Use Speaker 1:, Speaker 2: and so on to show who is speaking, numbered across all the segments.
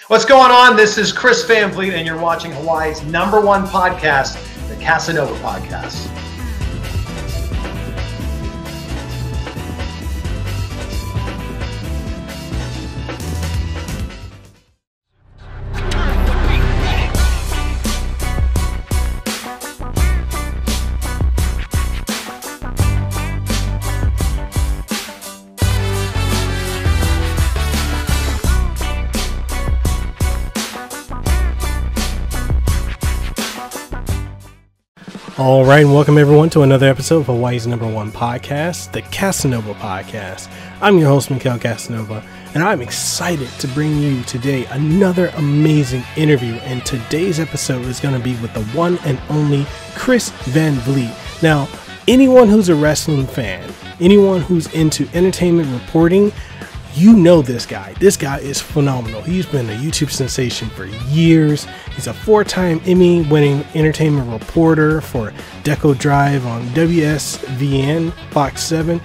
Speaker 1: What's going on? This is Chris Van Vliet, and you're watching Hawaii's #1 podcast, the Kasanova Podcast.
Speaker 2: All right, and welcome everyone to another episode of Hawaii's #1 podcast, the Kasanova Podcast. I'm your host, Mekel Kasanova, and I'm excited to bring you today another amazing interview. And today's episode is going to be with the one and only CHRIS VAN VLIET. Now, anyone who's a wrestling fan, anyone who's into entertainment reporting, you know this guy. This guy is phenomenal. He's been a YouTube sensation for years. He's a 4-time Emmy-winning entertainment reporter for DecoDrive on WSVN FOX-7.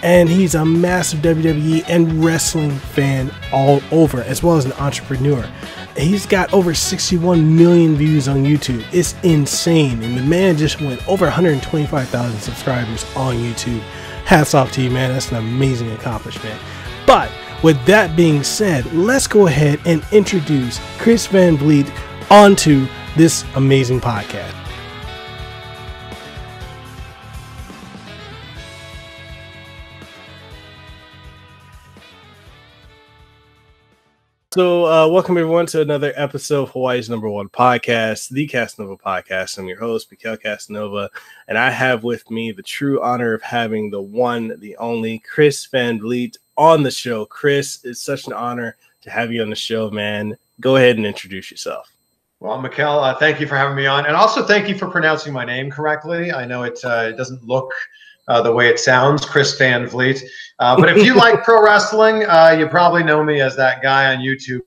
Speaker 2: And he's a massive WWE and wrestling fan all over, as well as an entrepreneur. He's got over 61 million views on YouTube. It's insane. And the man just went over 125,000 subscribers on YouTube. Hats off to you, man. That's an amazing accomplishment. But with that being said, let's go ahead and introduce CHRIS VAN VLIET onto this amazing podcast. So welcome everyone to another episode of Hawaii's #1 podcast, the Kasanova Podcast. I'm your host, Mekel Kasanova, and I have with me the true honor of having the one, the only CHRIS VAN VLIET on the show. Chris, it's such an honor to have you on the show, man. Go ahead and introduce yourself.
Speaker 1: Well, Mekel, thank you for having me on, and also thank you for pronouncing my name correctly. I know it doesn't look the way it sounds, CHRIS VAN VLIET. But if you like pro wrestling, you probably know me as that guy on YouTube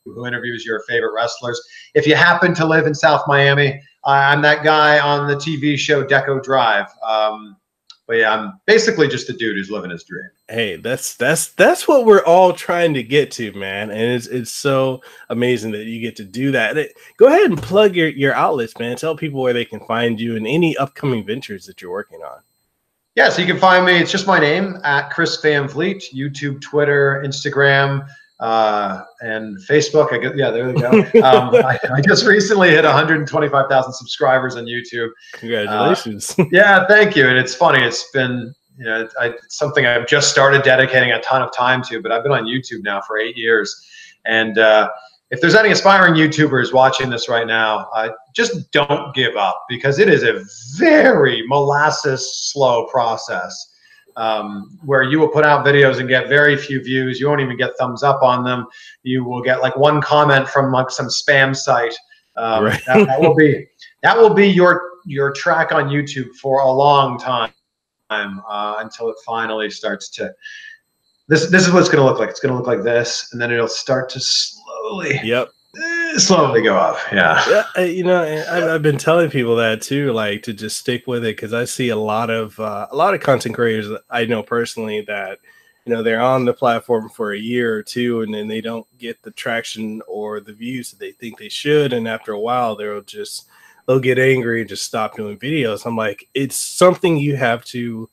Speaker 1: who interviews your favorite wrestlers. If you happen to live in South Miami, I'm that guy on the TV show DecoDrive. But yeah, I'm basically just a dude who's living his dream.
Speaker 2: Hey, that's what we're all trying to get to, man. And it's so amazing that you get to do that. Go ahead and plug your outlets, man. Tell people where they can find you and any upcoming ventures that you're working on.
Speaker 1: Yeah, so you can find me. It's just my name at CHRIS VAN VLIET, YouTube, Twitter, Instagram, and Facebook. Yeah, there we go. I just recently hit 125,000 subscribers on YouTube.
Speaker 2: Congratulations.
Speaker 1: Yeah, thank you. And it's funny. It's been, it's something I've just started dedicating a ton of time to, but I've been on YouTube now for 8 years. And if there's any aspiring YouTubers watching this right now, just don't give up, because it is a very molasses slow process where you will put out videos and get very few views. You won't even get thumbs up on them. You will get like one comment from like some spam site. Right. that will be your track on YouTube for a long time until it finally starts to. This is what it's going to look like. It's going to look like this, and then it'll start to slowly go up. Yeah.
Speaker 2: I've been telling people that too, like to just stick with it, because I see a lot of content creators that I know personally that they're on the platform for a year or two, and then they don't get the traction or the views that they think they should, and after a while they'll get angry and just stop doing videos. I'm like, it's something you have to,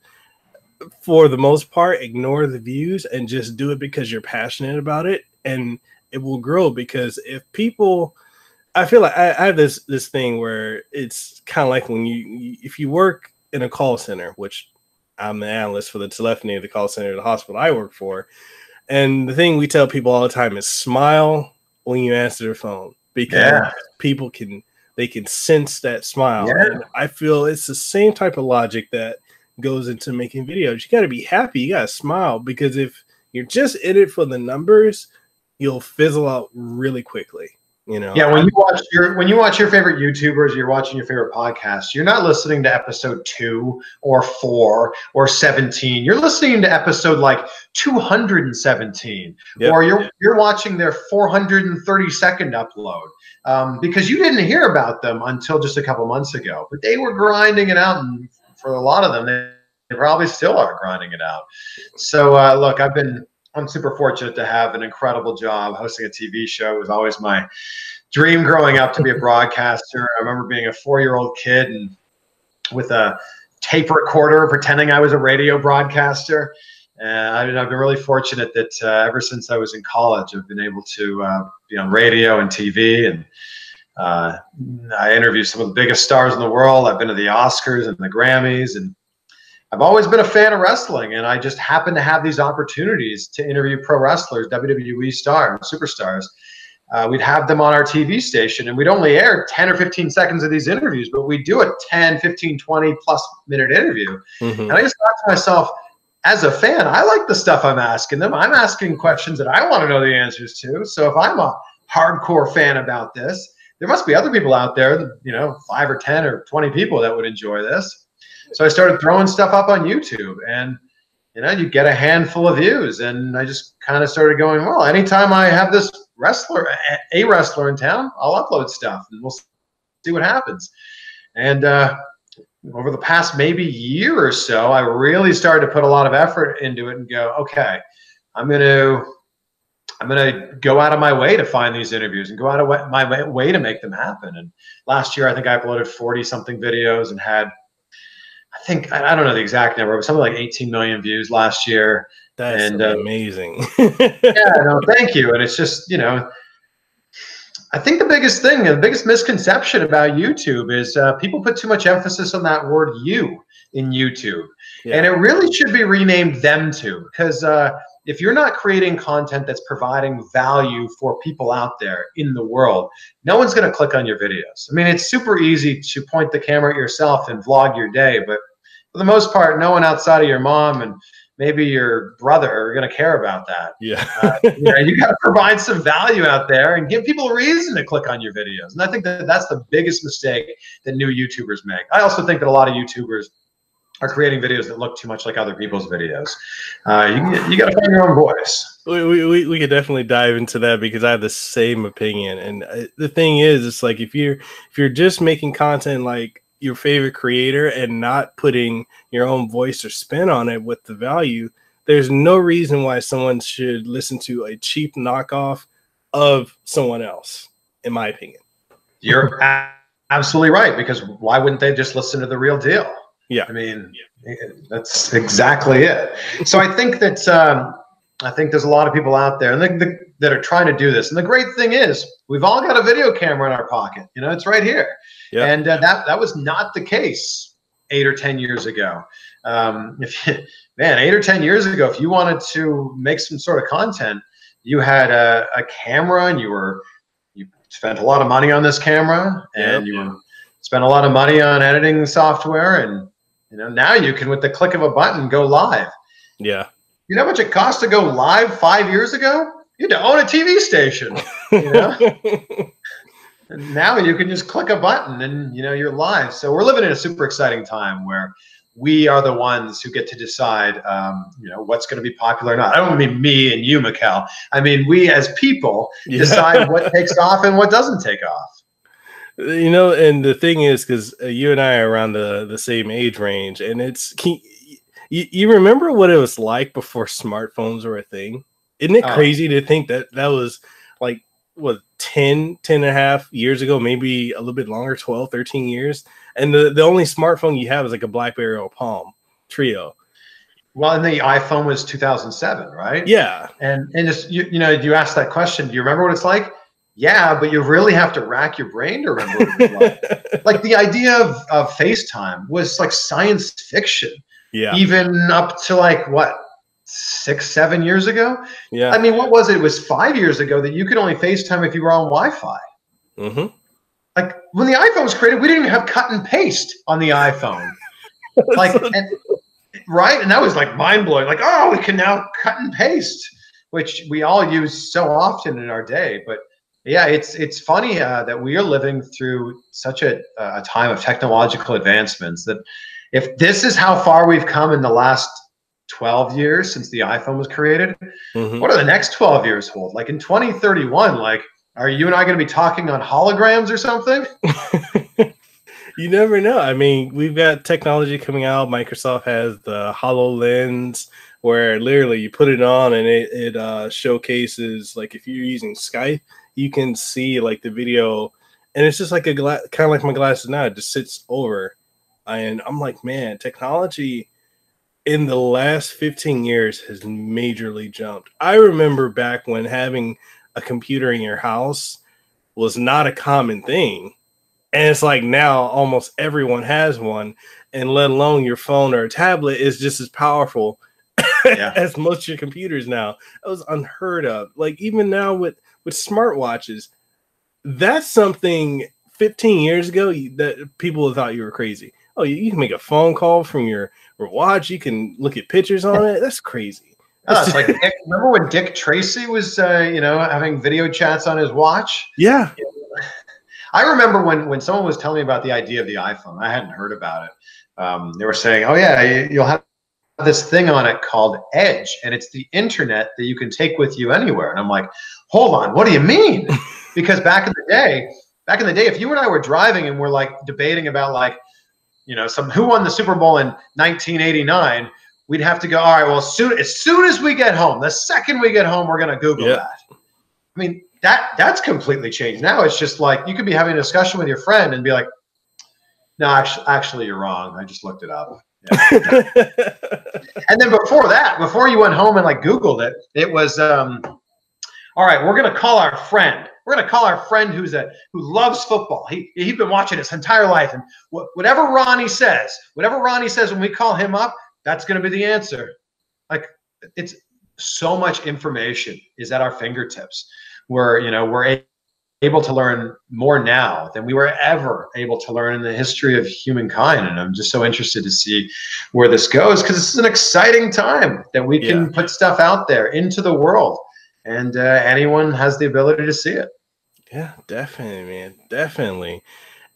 Speaker 2: for the most part, ignore the views and just do it because you're passionate about it, and it will grow. Because if people, I feel like I have this thing where it's kind of like when if you work in a call center, which I'm the analyst for the telephony of the call center of the hospital I work for, and the thing we tell people all the time is smile when you answer their phone, because people can sense that smile.
Speaker 1: Yeah.
Speaker 2: And I feel it's the same type of logic that goes into making videos. You got to be happy. You got to smile, because if you're just in it for the numbers, you'll fizzle out really quickly.
Speaker 1: Yeah, when you watch your favorite YouTubers, you're watching your favorite podcasts, you're not listening to episode 2 or 4 or 17. You're listening to episode like 217, or you're watching their 432nd upload, because you didn't hear about them until just a couple months ago. But they were grinding it out, and for a lot of them, they probably still are grinding it out. So look, I've been I'm super fortunate to have an incredible job. Hosting a TV show was always my dream growing up, to be a broadcaster. I remember being a 4-year-old kid and with a tape recorder pretending I was a radio broadcaster. I've been really fortunate that ever since I was in college, I've been able to be on radio and TV, and I interview some of the biggest stars in the world. I've been to the Oscars and the Grammys, and I've always been a fan of wrestling, and I just happen to have these opportunities to interview pro wrestlers, WWE stars, superstars. We'd have them on our TV station, and we'd only air 10 or 15 seconds of these interviews, but we do a 10, 15, 20 plus minute interview. And I just thought to myself, as a fan, I like the stuff I'm asking them. I'm asking questions that I want to know the answers to. So if I'm a hardcore fan about this, there must be other people out there, 5 or 10 or 20 people that would enjoy this. So I started throwing stuff up on YouTube, and you get a handful of views, and I just kind of started going, well, anytime I have this a wrestler in town, I'll upload stuff, and we'll see what happens. And over the past maybe year or so, I really started to put a lot of effort into it and go, okay, I'm gonna go out of my way to find these interviews and go out of my way to make them happen. And last year, I think I uploaded 40-something videos and had, I don't know the exact number, but something like 18 million views last year.
Speaker 2: That's amazing.
Speaker 1: Yeah, no, thank you. And it's just, I think the biggest thing, the biggest misconception about YouTube is people put too much emphasis on that word "you" in YouTube. Yeah. And it really should be renamed "them too," because if you're not creating content that's providing value for people out there in the world, no one's going to click on your videos. I mean, it's super easy to point the camera at yourself and vlog your day, but for the most part, no one outside of your mom and maybe your brother are going to care about that.
Speaker 2: Yeah.
Speaker 1: You got to provide some value out there and give people a reason to click on your videos. And I think that that's the biggest mistake that new YouTubers make. I also think that a lot of YouTubers are creating videos that look too much like other people's videos. You got to find your own voice.
Speaker 2: We could definitely dive into that because I have the same opinion. And the thing is, it's like if you're just making content like your favorite creator and not putting your own voice or spin on it with the value, there's no reason why someone should listen to a cheap knockoff of someone else, in my opinion.
Speaker 1: You're absolutely right, because why wouldn't they just listen to the real deal?
Speaker 2: Yeah.
Speaker 1: I mean, that's exactly it. So I think that there's a lot of people out there that are trying to do this. And the great thing is we've all got a video camera in our pocket. It's right here. Yep. And that was not the case 8 or 10 years ago. 8 or 10 years ago, if you wanted to make some sort of content, you had a camera, and you spent a lot of money on this camera, and you spent a lot of money on editing software, and now you can, with the click of a button, go live.
Speaker 2: Yeah.
Speaker 1: You know how much it cost to go live 5 years ago? You had to own a TV station. And now you can just click a button and you're live. So we're living in a super exciting time where we are the ones who get to decide what's going to be popular or not. I don't mean me and you, Mekel. I mean we as people decide what takes off and what doesn't take off.
Speaker 2: And the thing is, because you and I are around the same age range, and you remember what it was like before smartphones were a thing? Isn't it crazy to think that was like, what, 10 and a half years ago, maybe a little bit longer, 12, 13 years. And the only smartphone you have is like a BlackBerry or Palm Trio.
Speaker 1: Well, and the iPhone was 2007, right?
Speaker 2: Yeah.
Speaker 1: And just, you asked that question. Do you remember what it's like? Yeah, but you really have to rack your brain to remember what it was like. Like the idea of FaceTime was like science fiction.
Speaker 2: Yeah.
Speaker 1: Even up to like what? 6, 7 years ago.
Speaker 2: Yeah.
Speaker 1: I mean, what was it? It was 5 years ago that you could only FaceTime if you were on Wi-Fi.
Speaker 2: Mm-hmm.
Speaker 1: Like when the iPhone was created, we didn't even have cut and paste on the iPhone. Right? And that was like mind blowing. Like, oh, we can now cut and paste, which we all use so often in our day. But yeah, it's funny that we are living through such a time of technological advancements that if this is how far we've come in the last 12 years since the iPhone was created, what are the next 12 years hold? Like in 2031, like, are you and I going to be talking on holograms or something?
Speaker 2: You never know. I mean, we've got technology coming out. Microsoft has the HoloLens. where literally you put it on and it showcases, like if you're using Skype, you can see like the video, and it's just like a kind of like my glasses now. It just sits over, and I'm like, man, technology in the last 15 years has majorly jumped. I remember back when having a computer in your house was not a common thing. And it's like now almost everyone has one, and let alone your phone or a tablet is just as powerful as most of your computers now. That was unheard of. Like even now with smartwatches, that's something 15 years ago that people thought you were crazy. Oh, you can make a phone call from your watch. You can look at pictures on it. That's crazy.
Speaker 1: Oh, it's like remember when Dick Tracy was, having video chats on his watch?
Speaker 2: Yeah.
Speaker 1: I remember when someone was telling me about the idea of the iPhone. I hadn't heard about it. They were saying, "Oh yeah, you'll have this thing on it called Edge, and it's the internet that you can take with you anywhere." And I'm like, "Hold on, what do you mean?" Because back in the day, if you and I were driving and we're like debating about like, who won the Super Bowl in 1989, we'd have to go, all right, well, as soon as we get home, the second we get home, we're gonna Google that. I mean, that's completely changed. Now it's just like you could be having a discussion with your friend and be like, "No, actually, you're wrong. I just looked it up." Yeah. And then before you went home and like Googled it, it was all right. We're gonna call our friend. We're gonna call our friend who loves football. He's been watching his entire life, and whatever Ronnie says when we call him up, that's gonna be the answer. Like it's so much information is at our fingertips. We're able to learn more now than we were ever able to learn in the history of humankind. And I'm just so interested to see where this goes, because this is an exciting time that we can put stuff out there into the world, and anyone has the ability to see it.
Speaker 2: Yeah, definitely, man. Definitely.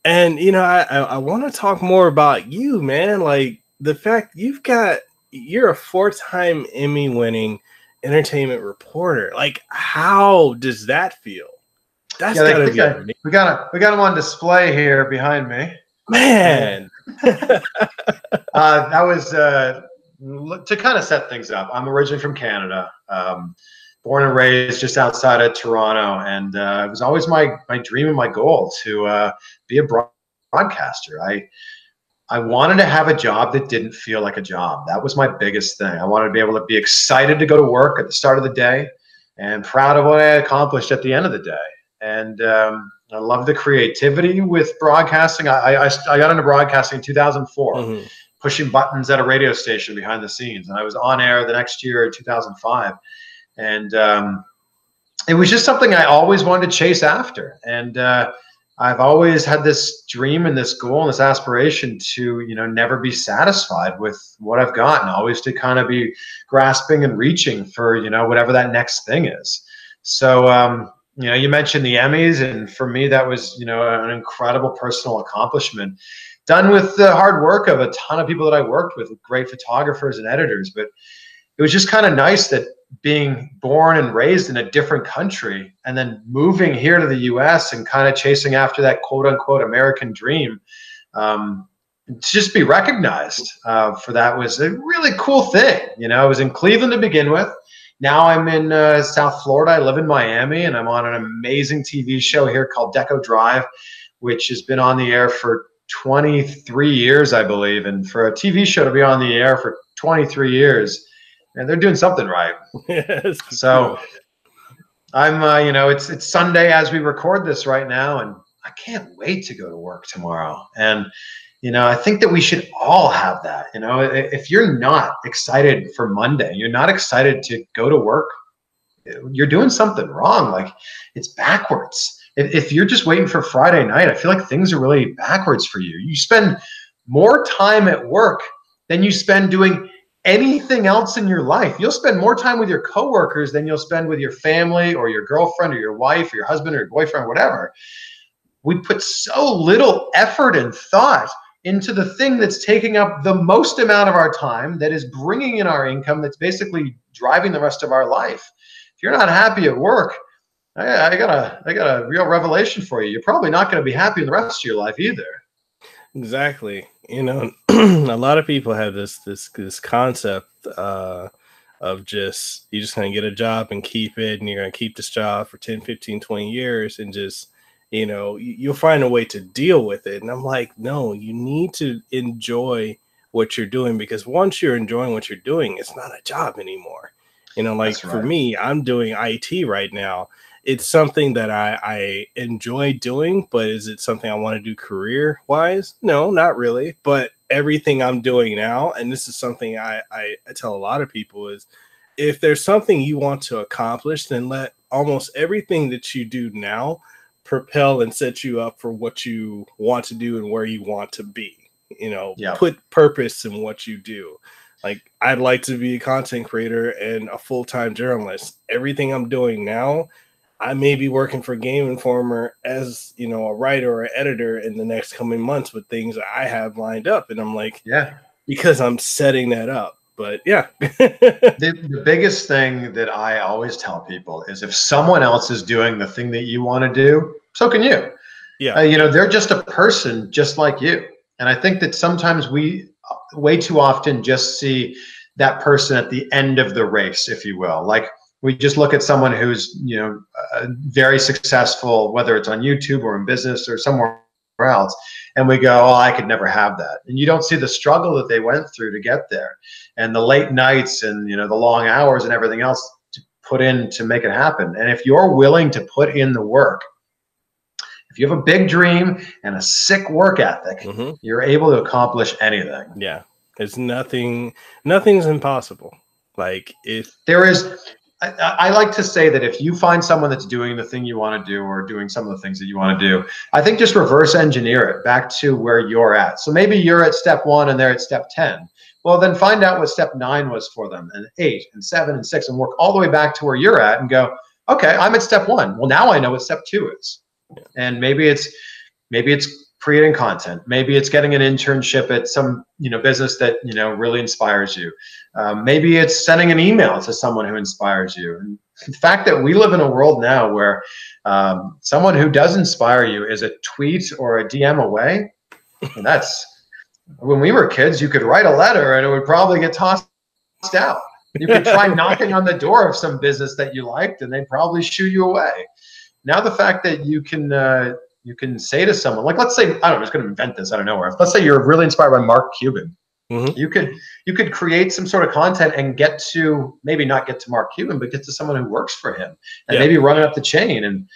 Speaker 2: And, I want to talk more about you, man. Like the fact you're a 4-time Emmy winning entertainment reporter. Like, how does that feel? That's gotta be
Speaker 1: we got him on display here behind me,
Speaker 2: man.
Speaker 1: That was to kind of set things up. I'm originally from Canada, born and raised just outside of Toronto, and it was always my dream and my goal to be a broadcaster. I wanted to have a job that didn't feel like a job. That was my biggest thing. I wanted to be able to be excited to go to work at the start of the day and proud of what I accomplished at the end of the day. And I love the creativity with broadcasting. I got into broadcasting in 2004, pushing buttons at a radio station behind the scenes. And I was on air the next year in 2005. And it was just something I always wanted to chase after. And I've always had this dream and this goal and this aspiration to, never be satisfied with what I've got, and always to kind of be grasping and reaching for, whatever that next thing is. So, you mentioned the Emmys, and for me, that was, an incredible personal accomplishment done with the hard work of a ton of people that I worked with great photographers and editors. But it was just kind of nice that being born and raised in a different country and then moving here to the US and kind of chasing after that quote unquote American dream, to just be recognized for that was a really cool thing. I was in Cleveland to begin with. Now I'm in South Florida. I live in Miami, and I'm on an amazing TV show here called DecoDrive, which has been on the air for 23 years, I believe. And for a TV show to be on the air for 23 years, and they're doing something right.
Speaker 2: Yes.
Speaker 1: So I'm, it's Sunday as we record this right now, and I can't wait to go to work tomorrow. And, I think that we should all have that. If you're not excited for Monday, you're not excited to go to work, you're doing something wrong. Like, it's backwards. If you're just waiting for Friday night, I feel like things are really backwards for you. You spend more time at work than you spend doing anything else in your life. You'll spend more time with your coworkers than you'll spend with your family or your girlfriend or your wife or your husband or your boyfriend, or whatever. We put so little effort and thought into the thing that's taking up the most amount of our time, that is bringing in our income, that's basically driving the rest of our life. If you're not happy at work, I got a real revelation for you. You're probably not going to be happy in the rest of your life either.
Speaker 2: Exactly. A lot of people have this concept of just, you're just going to get a job and keep it, and you're going to keep this job for 10, 15, 20 years and just, you know, you'll find a way to deal with it. And I'm like, no, you need to enjoy what you're doing, because once you're enjoying what you're doing, it's not a job anymore. You know, like for me, I'm doing IT right now. It's something that I enjoy doing, but is it something I want to do career wise? No, not really. But everything I'm doing now, and this is something I tell a lot of people, is if there's something you want to accomplish, then let almost everything that you do now propel and set you up for what you want to do and where you want to be. You know, put purpose in what you do. Like, I'd like to be a content creator and a full-time journalist. Everything I'm doing now, I may be working for Game Informer as, you know, a writer or editor in the next coming months with things that I have lined up. And I'm like, because I'm setting that up. But
Speaker 1: the biggest thing that I always tell people is, if someone else is doing the thing that you want to do, so can you. You know, they're just a person just like you. And I think that sometimes we way too often just see that person at the end of the race, if you will. Like, we just look at someone who's, you know, very successful, whether it's on YouTube or in business or somewhere else, and we go, oh, I could never have that. And you don't see the struggle that they went through to get there, and the late nights, and, you know, the long hours and everything else to put in to make it happen. And if you're willing to put in the work, if you have a big dream and a sick work ethic, you're able to accomplish anything.
Speaker 2: Yeah. It's nothing's impossible. Like, if
Speaker 1: there is, I like to say that if you find someone that's doing the thing you want to do, or doing some of the things that you want to do, I think just reverse engineer it back to where you're at. So maybe you're at step 1 and they're at step 10. Well, then find out what step 9 was for them, and 8 and 7 and 6, and work all the way back to where you're at and go, okay, I'm at step 1. Well, now I know what step 2 is. And maybe it's creating content. Maybe it's getting an internship at some, you know, business that, you know, really inspires you. Maybe it's sending an email to someone who inspires you. And the fact that we live in a world now where someone who does inspire you is a tweet or a DM away. And that's, when we were kids, you could write a letter and it would probably get tossed out. You could try knocking on the door of some business that you liked and they'd probably shoo you away. Now the fact that you can say to someone, like, let's say, I don't know, I'm just going to invent this out of nowhere. Let's say you're really inspired by Mark Cuban. You could create some sort of content and get to, maybe not get to Mark Cuban, but get to someone who works for him, and maybe run it up the chain. And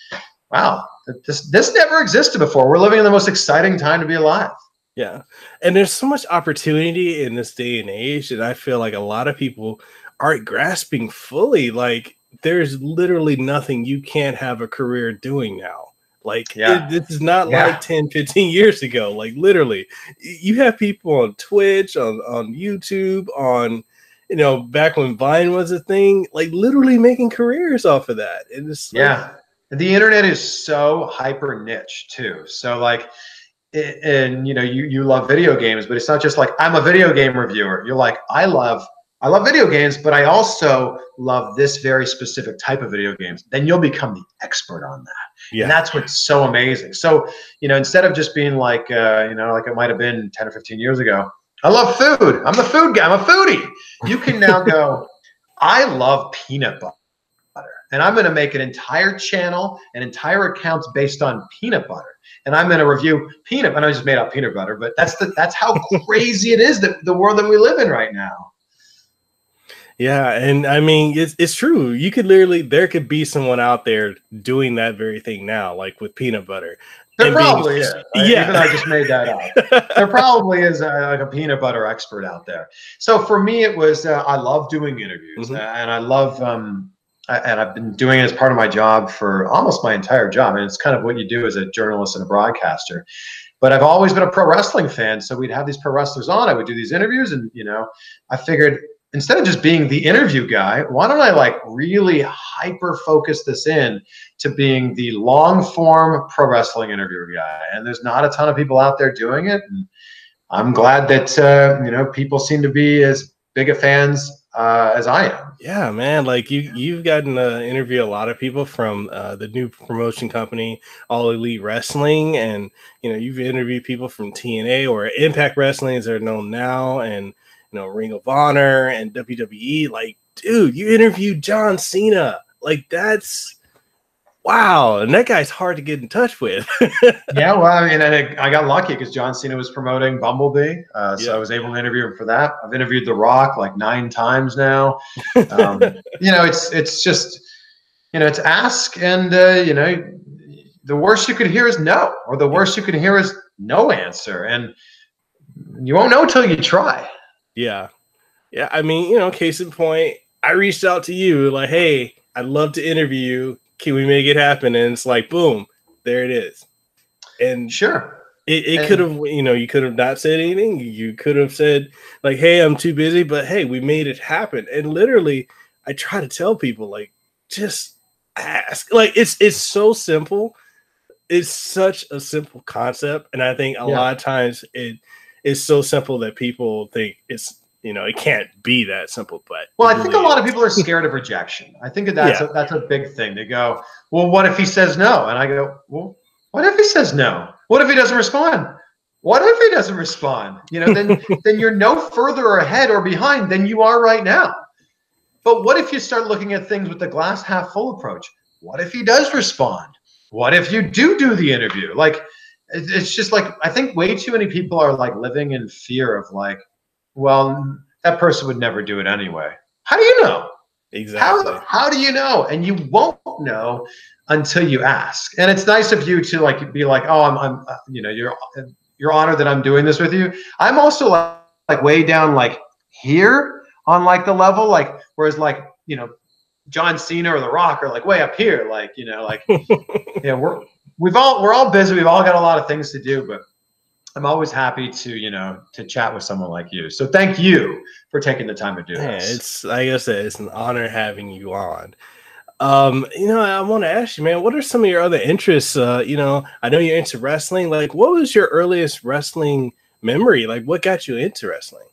Speaker 1: wow, this never existed before. We're living in the most exciting time to be alive.
Speaker 2: Yeah. And there's so much opportunity in this day and age that I feel like a lot of people aren't grasping fully. Like, there's literally nothing you can't have a career doing now. Like, this is not like 10, 15 years ago. Like, literally, you have people on Twitch, on YouTube, on, you know, back when Vine was a thing, like literally making careers off of that. And it's
Speaker 1: the internet is so hyper niche too. So like, and you know, you love video games, but it's not just like, I'm a video game reviewer. You're like, I love video games, but I also love this very specific type of video games. Then you'll become the expert on that. And that's what's so amazing. So, you know, instead of just being like, you know, like it might have been 10 or 15 years ago, I love food. I'm the food guy. I'm a foodie. You can now go, I love peanut butter. And I'm going to make an entire channel and entire accounts based on peanut butter. And I'm going to review peanut. I know I just made up peanut butter, but that's how crazy it is, that the world that we live in right now.
Speaker 2: Yeah, and I mean, it's true. You could literally, there could be someone out there doing that very thing now, like with peanut butter.
Speaker 1: There probably is. Even I just made that up. There probably is like a peanut butter expert out there. So for me, it was, I love doing interviews, and I love, and I've been doing it as part of my job for almost my entire job. And it's kind of what you do as a journalist and a broadcaster. But I've always been a pro wrestling fan. So we'd have these pro wrestlers on, I would do these interviews, and, you know, I figured, instead of just being the interview guy, why don't I like really hyper focus this in to being the long form pro wrestling interview guy? And there's not a ton of people out there doing it. And I'm glad that, you know, people seem to be as big a fans as I am.
Speaker 2: Yeah, man. Like you've gotten to interview a lot of people from the new promotion company, All Elite Wrestling. And, you know, you've interviewed people from TNA or Impact Wrestling as they're known now. And, you know, Ring of Honor and WWE. Like, dude, you interviewed John Cena. Like, that's wow. And that guy's hard to get in touch with.
Speaker 1: Yeah, well, I mean, I got lucky because John Cena was promoting Bumblebee, so I was able to interview him for that. I've interviewed The Rock like 9 times now. It's just, it's ask, and the worst you could hear is no, or the worst you could hear is no answer, and you won't know till you try.
Speaker 2: Yeah. I mean, case in point, I reached out to you like, hey, I'd love to interview you. Can we make it happen? And it's like, boom, there it is. And
Speaker 1: sure,
Speaker 2: it could have, you could have not said anything. You could have said like, hey, I'm too busy, but hey, we made it happen. And literally, I try to tell people like, just ask. Like, it's so simple. It's such a simple concept. And I think a lot of times it is so simple that people think it's, it can't be that simple. But
Speaker 1: I think a lot of people are scared of rejection. I think that's a big thing. They go, well, what if he says no? And I go, well, what if he says no? What if he doesn't respond? What if he doesn't respond? Then you're no further ahead or behind than you are right now. But what if you start looking at things with the glass half full approach? What if he does respond? What if you do the interview? Like, it's just like, I think way too many people are like living in fear of like, well, that person would never do it anyway. How do you know?
Speaker 2: Exactly.
Speaker 1: How do you know? And you won't know until you ask. And it's nice of you to like be like, oh, you're honored that I'm doing this with you. I'm also like way down like here on like the level, like whereas like John Cena or The Rock are like way up here, like we're all busy. We've all got a lot of things to do, but I'm always happy to chat with someone like you. So thank you for taking the time to do this.
Speaker 2: It's like I said, it's an honor having you on. I want to ask you, man, what are some of your other interests? I know you're into wrestling. Like, what was your earliest wrestling memory? Like, what got you into wrestling?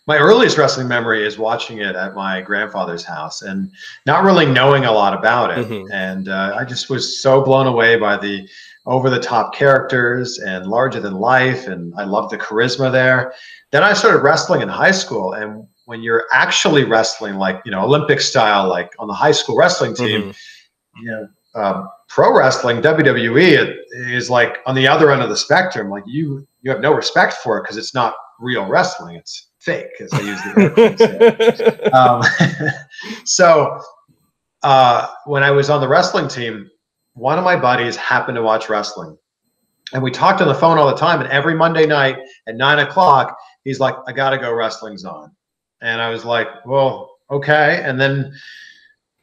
Speaker 1: My earliest wrestling memory is watching it at my grandfather's house and not really knowing a lot about it. Mm-hmm. And I just was so blown away by the over-the-top characters and larger than life, and I loved the charisma there. Then I started wrestling in high school, and when you're actually wrestling like Olympic style, like on the high school wrestling team, pro wrestling, WWE, is like on the other end of the spectrum. Like you have no respect for it because it's not real wrestling; it's fake, as I use the word. So when I was on the wrestling team, one of my buddies happened to watch wrestling, and we talked on the phone all the time. And every Monday night at 9 o'clock, he's like, "I gotta go, wrestling's on." And I was like, "Well, okay." And then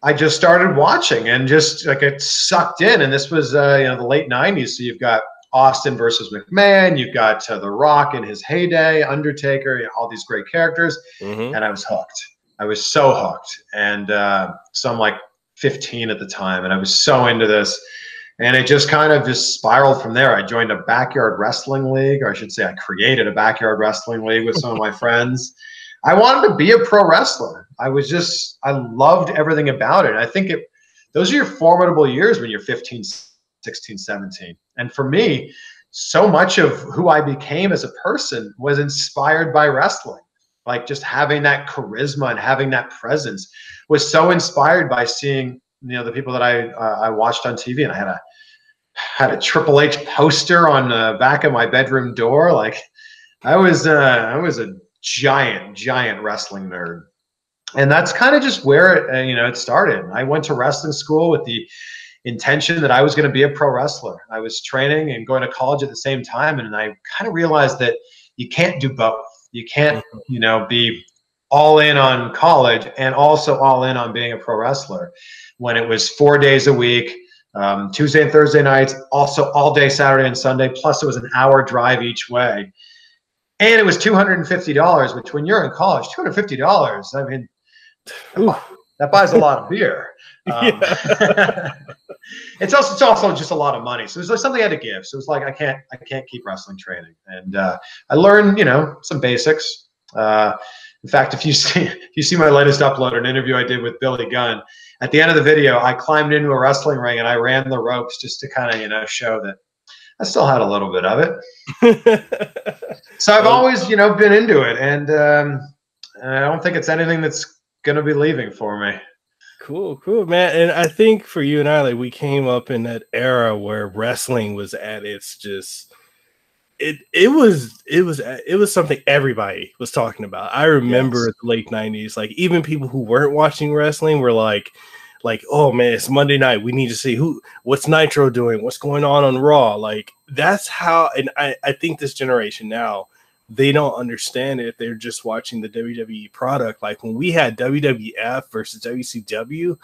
Speaker 1: I just started watching and just like it sucked in. And this was the late 90s, so you've got Austin versus McMahon, you've got The Rock in his heyday, Undertaker, all these great characters, and I was hooked. I was so hooked, and so I'm like 15 at the time, and I was so into this, and it just kind of just spiraled from there. I joined a backyard wrestling league, or I should say I created a backyard wrestling league with some of my friends. I wanted to be a pro wrestler. I loved everything about it. I think those are your formidable years when you're 15, 16, 17. And for me, so much of who I became as a person was inspired by wrestling. Like just having that charisma and having that presence was so inspired by seeing, the people that I watched on TV. And I had a Triple H poster on the back of my bedroom door. Like I was a giant wrestling nerd. And that's kind of just where it started. I went to wrestling school with the intention that I was going to be a pro wrestler. I was training and going to college at the same time, and I kind of realized that you can't do both. You can't, be all in on college and also all in on being a pro wrestler. When it was 4 days a week, Tuesday and Thursday nights, also all day Saturday and Sunday, plus it was an hour drive each way. And it was $250, which when you're in college, $250, I mean, that buys a lot of beer. It's also just a lot of money. So it was like something I had to give. So it was like I can't keep wrestling training. And I learned, some basics. In fact, if you see my latest upload, an interview I did with Billy Gunn, at the end of the video, I climbed into a wrestling ring and I ran the ropes just to kind of, show that I still had a little bit of it. So I've always, been into it. And I don't think it's anything that's gonna be leaving for me.
Speaker 2: Cool, man. And I think for you and I, like, we came up in that era where wrestling was at its just it was something everybody was talking about. I remember the late 90s, like even people who weren't watching wrestling were like, oh man, it's Monday night. We need to see what's Nitro doing, what's going on Raw. Like that's how, and I think this generation now, they don't understand it. They're just watching the WWE product. Like when we had WWF versus WCW,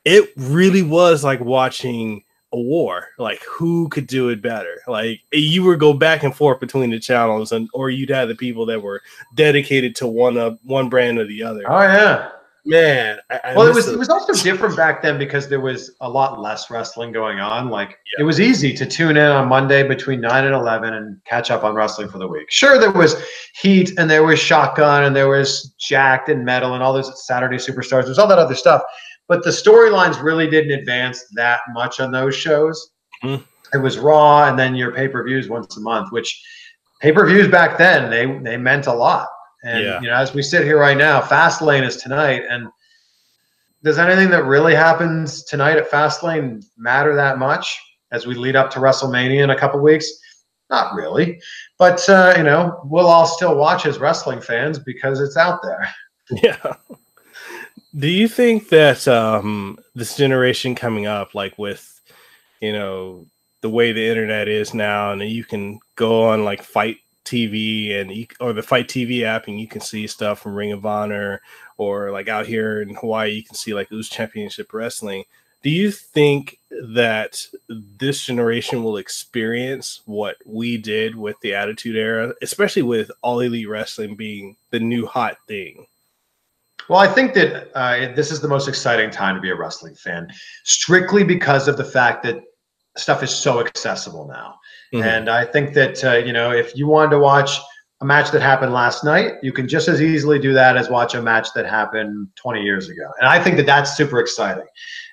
Speaker 2: it really was like watching a war. Like who could do it better? Like you would go back and forth between the channels, or you'd have the people that were dedicated to one brand or the other.
Speaker 1: Oh yeah,
Speaker 2: man.
Speaker 1: Well, it was also different back then because there was a lot less wrestling going on. Like it was easy to tune in on Monday between 9 and 11 and catch up on wrestling for the week. Sure, there was Heat and there was Shotgun and there was Jacked and Metal and all those Saturday Superstars. There's all that other stuff. But the storylines really didn't advance that much on those shows. It was Raw and then your pay-per-views once a month, which pay-per-views back then, they meant a lot. And, you know, as we sit here right now, Fastlane is tonight. And does anything that really happens tonight at Fastlane matter that much as we lead up to WrestleMania in a couple weeks? Not really. But, you know, we'll all still watch as wrestling fans because it's out there.
Speaker 2: Yeah. Do you think that this generation coming up, like with, you know, the way the internet is now, and you can go on like Fight TV or the Fight TV app, and you can see stuff from Ring of Honor, or like out here in Hawaii, you can see like Ooze Championship Wrestling. Do you think that this generation will experience what we did with the Attitude Era, especially with All Elite Wrestling being the new hot thing?
Speaker 1: Well, I think that this is the most exciting time to be a wrestling fan, strictly because of the fact that stuff is so accessible now. And I think that, you know, if you wanted to watch a match that happened last night, you can just as easily do that as watch a match that happened 20 years ago. And I think that that's super exciting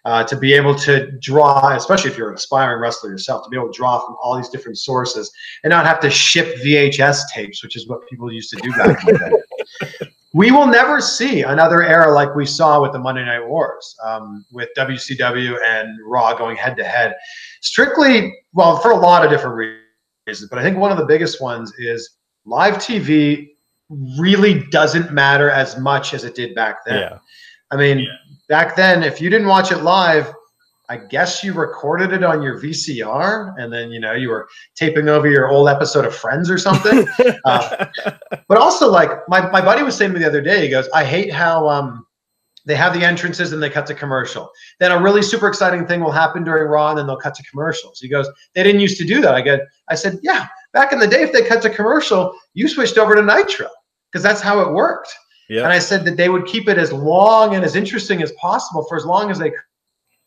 Speaker 1: to be able to draw, especially if you're an aspiring wrestler yourself, to be able to draw from all these different sources and not have to ship VHS tapes, which is what people used to do back in the day. We will never see another era like we saw with the Monday Night Wars, with WCW and Raw going head-to-head. Strictly, well, for a lot of different reasons, but I think one of the biggest ones is live TV really doesn't matter as much as it did back then. Yeah. I mean, back then, if you didn't watch it live, I guess you recorded it on your VCR, and then, you know, you were taping over your old episode of Friends or something. But also, like, my buddy was saying to me the other day, he goes, I hate how they have the entrances and they cut to commercial. Then a really super exciting thing will happen during Raw, and then they'll cut to commercials. He goes, they didn't used to do that. I said, yeah, back in the day, if they cut to commercial, you switched over to Nitro because that's how it worked. Yeah. And I said that they would keep it as long and as interesting as possible for as long as they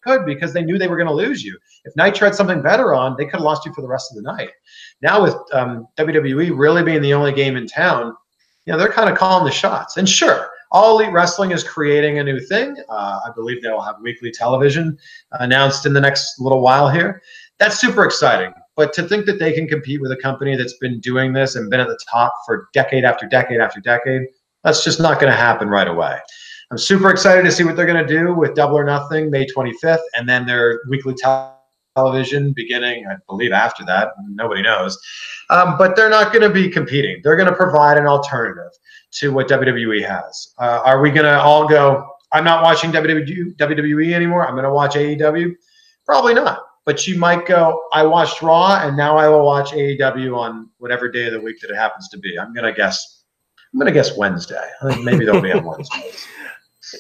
Speaker 1: could, because they knew they were going to lose you. If Nitro had something better on, they could have lost you for the rest of the night. Now with WWE really being the only game in town, you know, they're kind of calling the shots. And sure, All Elite Wrestling is creating a new thing. I believe they'll have weekly television announced in the next little while here. That's super exciting. But to think that they can compete with a company that's been doing this and been at the top for decade after decade after decade, that's just not going to happen right away. I'm super excited to see what they're going to do with Double or Nothing May 25th, and then their weekly television beginning, I believe, after that. Nobody knows. But they're not going to be competing. They're going to provide an alternative to what WWE has. Are we going to all go, I'm not watching WWE anymore, I'm going to watch AEW? Probably not. But you might go, I watched Raw, and now I will watch AEW on whatever day of the week that it happens to be. I'm going to guess Wednesday. I think maybe they'll be on Wednesdays.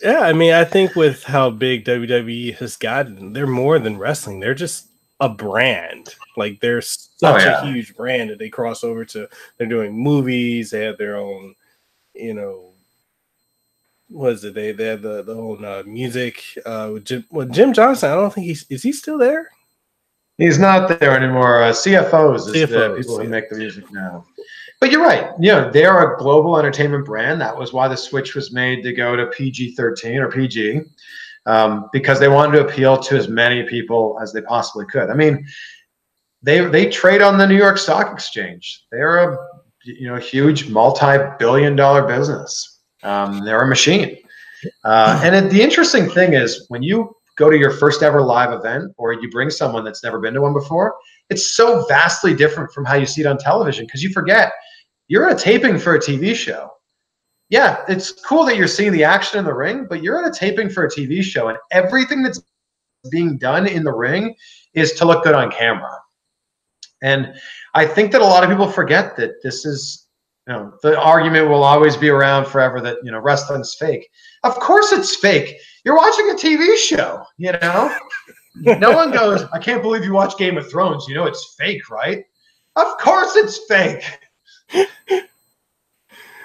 Speaker 2: Yeah, I mean, I think with how big WWE has gotten, they're more than wrestling. They're just a brand. Like, they're such a huge brand that they cross over to. They're doing movies. They have their own, you know, what is it? They have the own music. With Jim Johnson, I don't think is he still there?
Speaker 1: He's not there anymore. CFOs is the people who make the music now. But you're right. You know, they're a global entertainment brand. That was why the switch was made to go to PG-13 or PG, because they wanted to appeal to as many people as they possibly could. I mean, they trade on the New York Stock Exchange. They're a huge multi-billion-dollar business. They're a machine. The interesting thing is when you go to your first ever live event or you bring someone that's never been to one before, it's so vastly different from how you see it on television because you forget you're at a taping for a TV show. Yeah, it's cool that you're seeing the action in the ring, but you're at a taping for a TV show, and everything that's being done in the ring is to look good on camera. And I think that a lot of people forget that this is, the argument will always be around forever that, wrestling's fake. Of course it's fake. You're watching a TV show, No one goes, I can't believe you watch Game of Thrones. It's fake, right? Of course it's fake.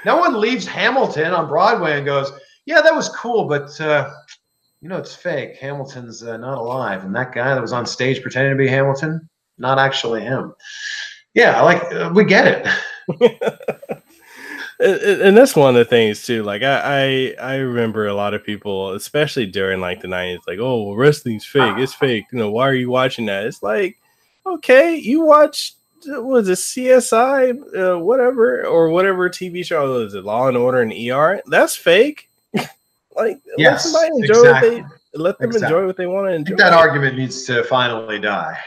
Speaker 1: No one leaves Hamilton on Broadway and goes, yeah, that was cool, but, it's fake. Hamilton's not alive. And that guy that was on stage pretending to be Hamilton, not actually him. Yeah, we get it.
Speaker 2: And that's one of the things, too. Like, I remember a lot of people, especially during, the 90s, oh, well, wrestling's fake. It's fake. Why are you watching that? It's like, okay, you watch was it CSI, whatever TV show is it, Law and Order and ER? That's fake.
Speaker 1: Let somebody enjoy
Speaker 2: let them enjoy what they want to enjoy.
Speaker 1: I think that argument needs to finally die.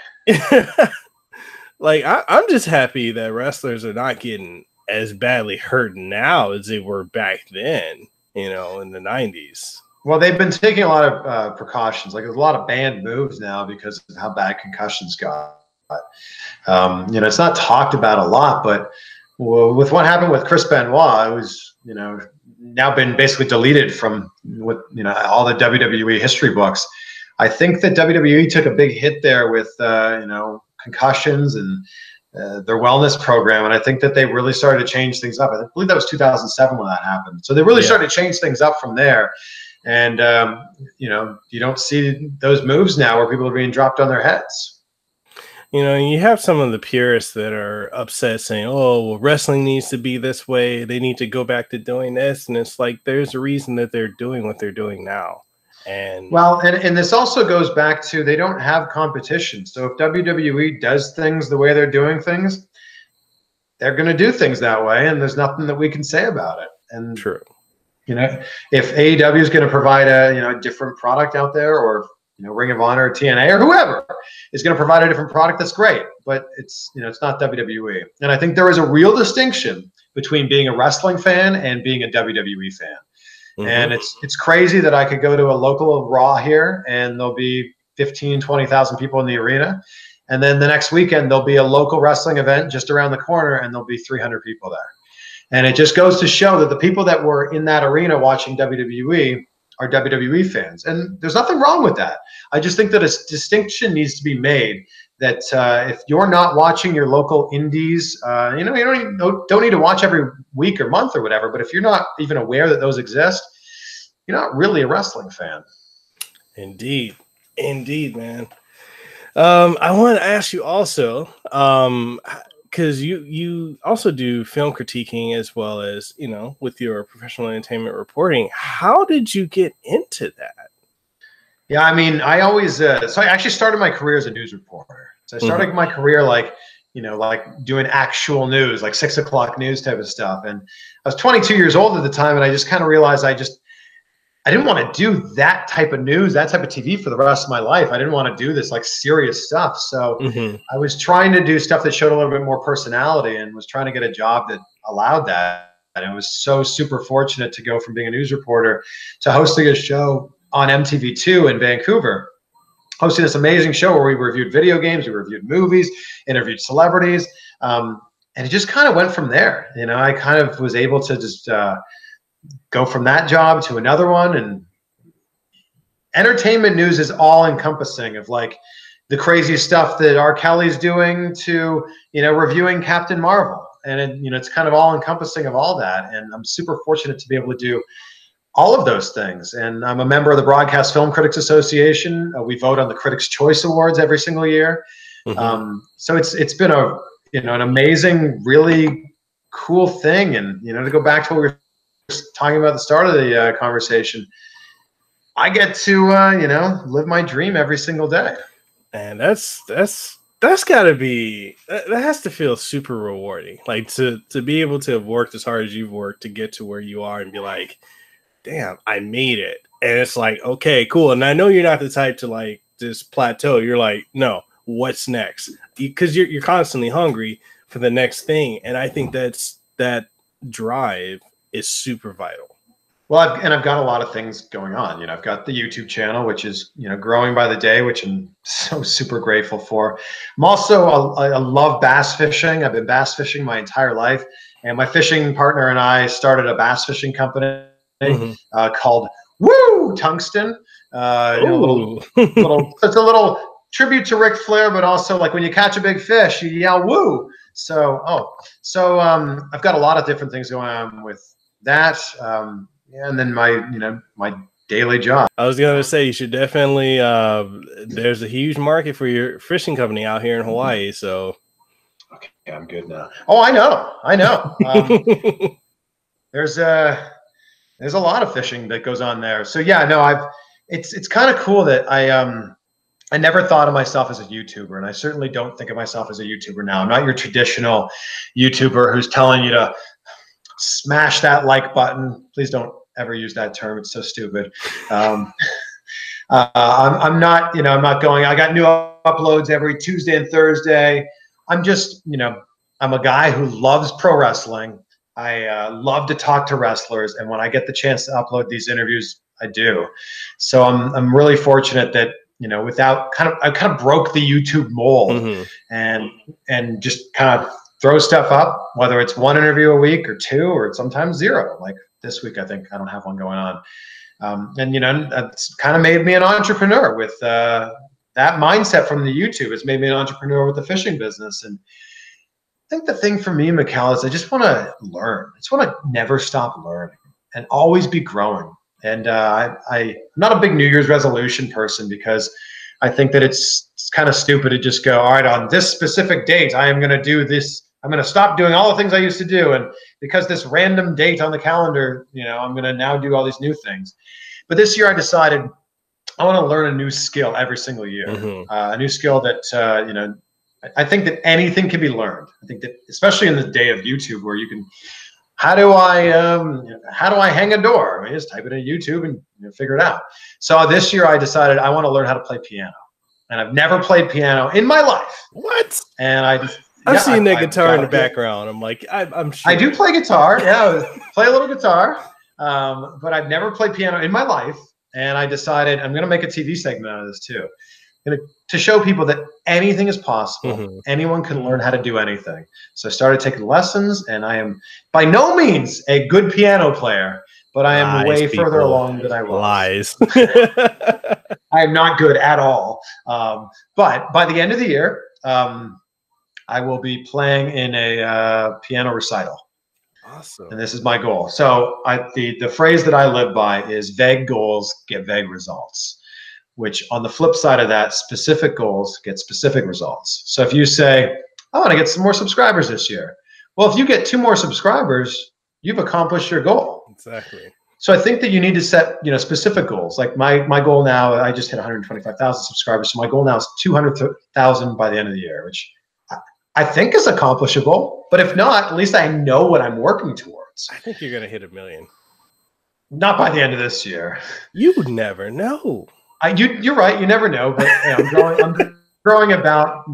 Speaker 2: I'm just happy that wrestlers are not getting as badly hurt now as they were back then, in the 90s.
Speaker 1: Well, they've been taking a lot of precautions. There's a lot of banned moves now because of how bad concussions got. It's not talked about a lot, but with what happened with Chris Benoit, it was, now been basically deleted from all the WWE history books. I think that WWE took a big hit there with, concussions and their wellness program. And I think that they really started to change things up. I believe that was 2007 when that happened. So they really started to change things up from there. And, you don't see those moves now where people are being dropped on their heads.
Speaker 2: You have some of the purists that are upset saying, oh, well, wrestling needs to be this way. They need to go back to doing this. And it's like, there's a reason that they're doing what they're doing now. And
Speaker 1: this also goes back to, they don't have competition. So if WWE does things the way they're doing things, they're going to do things that way. And there's nothing that we can say about it. And
Speaker 2: true.
Speaker 1: If AEW is going to provide a different product out there, or Ring of Honor, or TNA, or whoever is going to provide a different product, that's great. But it's not WWE. And I think there is a real distinction between being a wrestling fan and being a WWE fan. Mm-hmm. And it's crazy that I could go to a local Raw here and there'll be 15, 20,000 people in the arena. And then the next weekend, there'll be a local wrestling event just around the corner and there'll be 300 people there. And it just goes to show that the people that were in that arena watching WWE are WWE fans. And there's nothing wrong with that. I just think that a distinction needs to be made that if you're not watching your local indies, you don't need to watch every week or month or whatever, but if you're not even aware that those exist, you're not really a wrestling fan.
Speaker 2: Indeed, man. I want to ask you also, because you also do film critiquing as well as, with your professional entertainment reporting. How did you get into that?
Speaker 1: Yeah, I mean, I always, so I actually started my career as a news reporter. So I started my career like doing actual news, like 6 o'clock news type of stuff. And I was 22 years old at the time. And I just kind of realized I didn't want to do that type of news, that type of TV for the rest of my life. I didn't want to do this like serious stuff. So I was trying to do stuff that showed a little bit more personality and was trying to get a job that allowed that. And I was so super fortunate to go from being a news reporter to hosting a show on MTV2 in Vancouver, hosting this amazing show where we reviewed video games, we reviewed movies, interviewed celebrities. And it just kind of went from there. I kind of was able to just go from that job to another one. And entertainment news is all encompassing of like the crazy stuff that R. Kelly's doing to, reviewing Captain Marvel. And it's kind of all encompassing of all that. And I'm super fortunate to be able to do all of those things. And I'm a member of the Broadcast Film Critics Association. We vote on the Critics' Choice Awards every single year. So it's been an amazing, really cool thing. And, to go back to what we were talking about at the start of the conversation, I get to, live my dream every single day.
Speaker 2: And that's gotta be, that has to feel super rewarding. Like to be able to have worked as hard as you've worked to get to where you are and be like, damn, I made it. And it's like, okay, cool. And I know you're not the type to like just plateau. You're like, no, what's next? Because you're constantly hungry for the next thing. And I think that drive is super vital.
Speaker 1: Well, I've got a lot of things going on. I've got the YouTube channel, which is, growing by the day, which I'm so super grateful for. I'm also, I love bass fishing. I've been bass fishing my entire life. And my fishing partner and I started a bass fishing company called Woo Tungsten. It's a little tribute to Ric Flair, but also like when you catch a big fish, you yell woo. So I've got a lot of different things going on with that. And then my daily job.
Speaker 2: I was going to say, you should definitely, there's a huge market for your fishing company out here in Hawaii. So.
Speaker 1: Okay, I'm good now. Oh, I know. There's a lot of fishing that goes on there. So yeah, no, it's kind of cool that I never thought of myself as a YouTuber, and I certainly don't think of myself as a YouTuber now. I'm not your traditional YouTuber who's telling you to smash that like button. Please don't ever use that term. It's so stupid. I'm not, I'm not going, I got new uploads every Tuesday and Thursday. I'm just, I'm a guy who loves pro wrestling. I love to talk to wrestlers. And when I get the chance to upload these interviews, I do. So I'm really fortunate that, without I kind of broke the YouTube mold and just kind of throw stuff up, whether it's one interview a week or two, or sometimes zero. Like this week, I think I don't have one going on. And, that's kind of made me an entrepreneur with that mindset from the YouTube. It's made me an entrepreneur with the fishing business. And I think the thing for me, Mekel, is I just want to learn. I just want to never stop learning and always be growing. And I'm not a big New Year's resolution person, because I think that it's kind of stupid to just go, all right, on this specific date, I am going to do this. I'm going to stop doing all the things I used to do. And because this random date on the calendar, I'm going to now do all these new things. But this year I decided I want to learn a new skill every single year, a new skill that, I think that anything can be learned. I think that especially in the day of YouTube, where you can, how do I hang a door? I mean, just type it in YouTube and figure it out. So this year I decided I want to learn how to play piano, and I've never played piano in my life.
Speaker 2: What?
Speaker 1: And
Speaker 2: I've seen that guitar in the background. I'm like, I'm sure.
Speaker 1: I do play guitar. Yeah, play a little guitar. But I've never played piano in my life. And I decided I'm going to make a TV segment out of this too. To show people that anything is possible. Anyone can learn how to do anything. So I started taking lessons, and I am by no means a good piano player, but I am way further along than I was.
Speaker 2: Lies.
Speaker 1: I am not good at all. But by the end of the year, I will be playing in a piano recital.
Speaker 2: Awesome.
Speaker 1: And this is my goal. So the phrase that I live by is vague goals get vague results, which on the flip side of that, specific goals get specific results. So if you say, I want to get some more subscribers this year. Well, if you get 2 more subscribers, you've accomplished your goal.
Speaker 2: Exactly.
Speaker 1: So I think that you need to set, specific goals. Like my goal now, I just hit 125,000 subscribers. So my goal now is 200,000 by the end of the year, which I think is accomplishable. But if not, at least I know what I'm working towards.
Speaker 2: I think you're going to hit 1 million.
Speaker 1: Not by the end of this year.
Speaker 2: You would never know.
Speaker 1: You're right. You never know. But I'm growing about,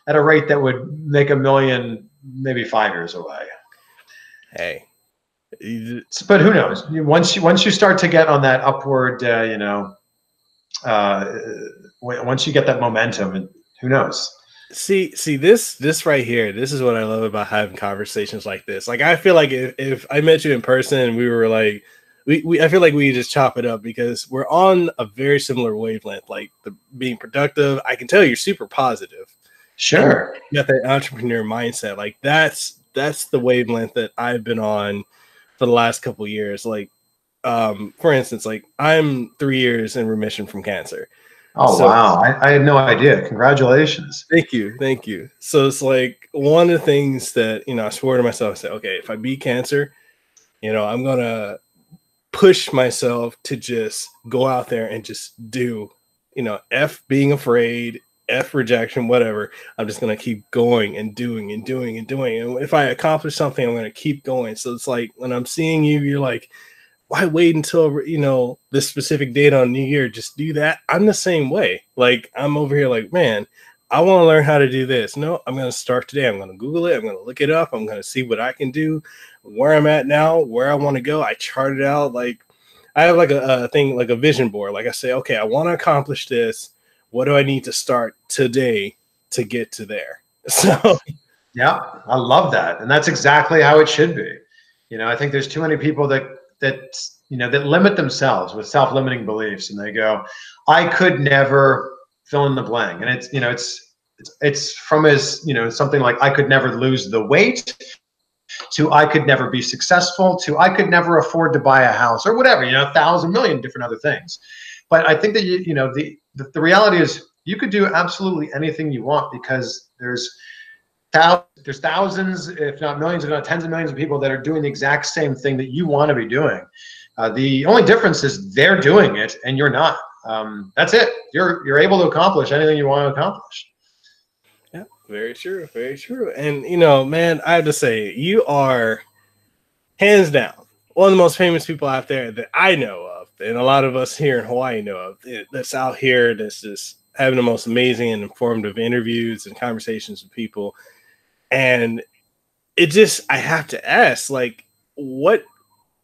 Speaker 1: at a rate that would make 1 million maybe 5 years away.
Speaker 2: Hey.
Speaker 1: But who knows? Once you start to get on that upward, once you get that momentum, who knows?
Speaker 2: See this right here. This is what I love about having conversations like this. Like, I feel like if I met you in person and we were like, I feel like we just chop it up, because we're on a very similar wavelength. Like being productive, I can tell you're super positive.
Speaker 1: Sure,
Speaker 2: you got that entrepreneur mindset. Like that's the wavelength that I've been on for the last couple of years. Like, for instance, like I'm 3 years in remission from cancer.
Speaker 1: Oh, so, wow. I had no idea. Congratulations.
Speaker 2: Thank you. So it's like one of the things that, I swore to myself, I said, okay, if I beat cancer, I'm going to push myself to just go out there and just do, F being afraid, F rejection, whatever. I'm just going to keep going and doing and doing and doing. And if I accomplish something, I'm going to keep going. So it's like when I'm seeing you, you're like, why wait until, you know, this specific date on New Year? Just do that. I'm the same way. Like, I'm over here like, man, I want to learn how to do this. No, I'm going to start today. I'm going to Google it. I'm going to look it up. I'm going to see what I can do, where I'm at now, where I want to go. I chart it out. Like, I have like a thing, like a vision board. Like I say, okay, I want to accomplish this. What do I need to start today to get to there? So,
Speaker 1: yeah, I love that. And that's exactly how it should be. You know, I think there's too many people that limit themselves with self-limiting beliefs, and they go, I could never fill in the blank. And it's, you know, it's from as, you know, something like I could never lose the weight to I could never be successful to I could never afford to buy a house or whatever, you know, 1,000 million different other things. But I think that, you know, the reality is you could do absolutely anything you want, because there's thousands, if not millions, if not tens of millions of people that are doing the exact same thing that you want to be doing. The only difference is they're doing it and you're not. That's it. You're able to accomplish anything you want to accomplish.
Speaker 2: Yeah, very true. Very true. And, you know, man, I have to say, you are hands down one of the most famous people out there that I know of, and a lot of us here in Hawaii know of, that's out here that's just having the most amazing and informative interviews and conversations with people. And it just, I have to ask, like,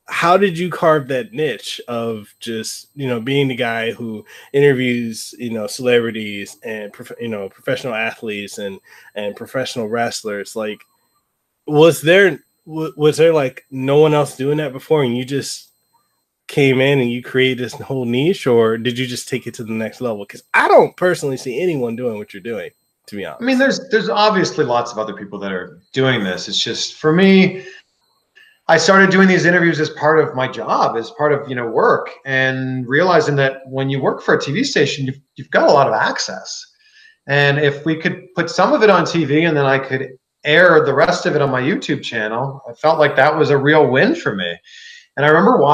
Speaker 2: how did you carve that niche of just, you know, being the guy who interviews, you know, celebrities and, you know, professional athletes and professional wrestlers? Like, was there like no one else doing that before, and you just came in and you created this whole niche, or did you just take it to the next level? Because I don't personally see anyone doing what you're doing, to be honest.
Speaker 1: I mean, there's obviously lots of other people that are doing this. It's just, for me, I started doing these interviews as part of my job, as part of, you know, work, and realizing that when you work for a TV station, you've got a lot of access. And if we could put some of it on TV and then I could air the rest of it on my YouTube channel, I felt like that was a real win for me. And I remember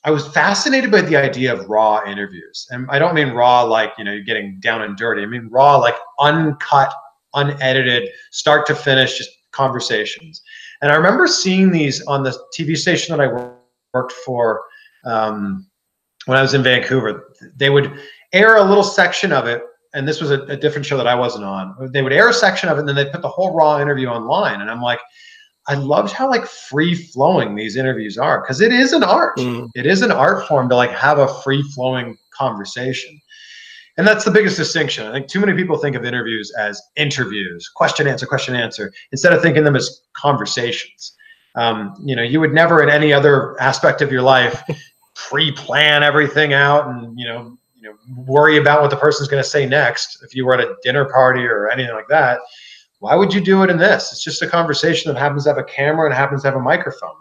Speaker 1: I was fascinated by the idea of raw interviews. And I don't mean raw like, you know, you're getting down and dirty. I mean raw, like uncut, unedited, start to finish, just conversations. And I remember seeing these on the TV station that I worked for when I was in Vancouver. They would air a little section of it, and this was a different show that I wasn't on. They would air a section of it, and then they'd put the whole raw interview online. And I'm like, I loved how like free-flowing these interviews are, because it is an art. It is an art form to like have a free-flowing conversation. And that's the biggest distinction. I think too many people think of interviews as interviews, question, answer, instead of thinking them as conversations. You know, you would never in any other aspect of your life pre-plan everything out and, you know, worry about what the person's going to say next. If you were at a dinner party or anything like that, why would you do it in this? It's just a conversation that happens to have a camera and happens to have a microphone.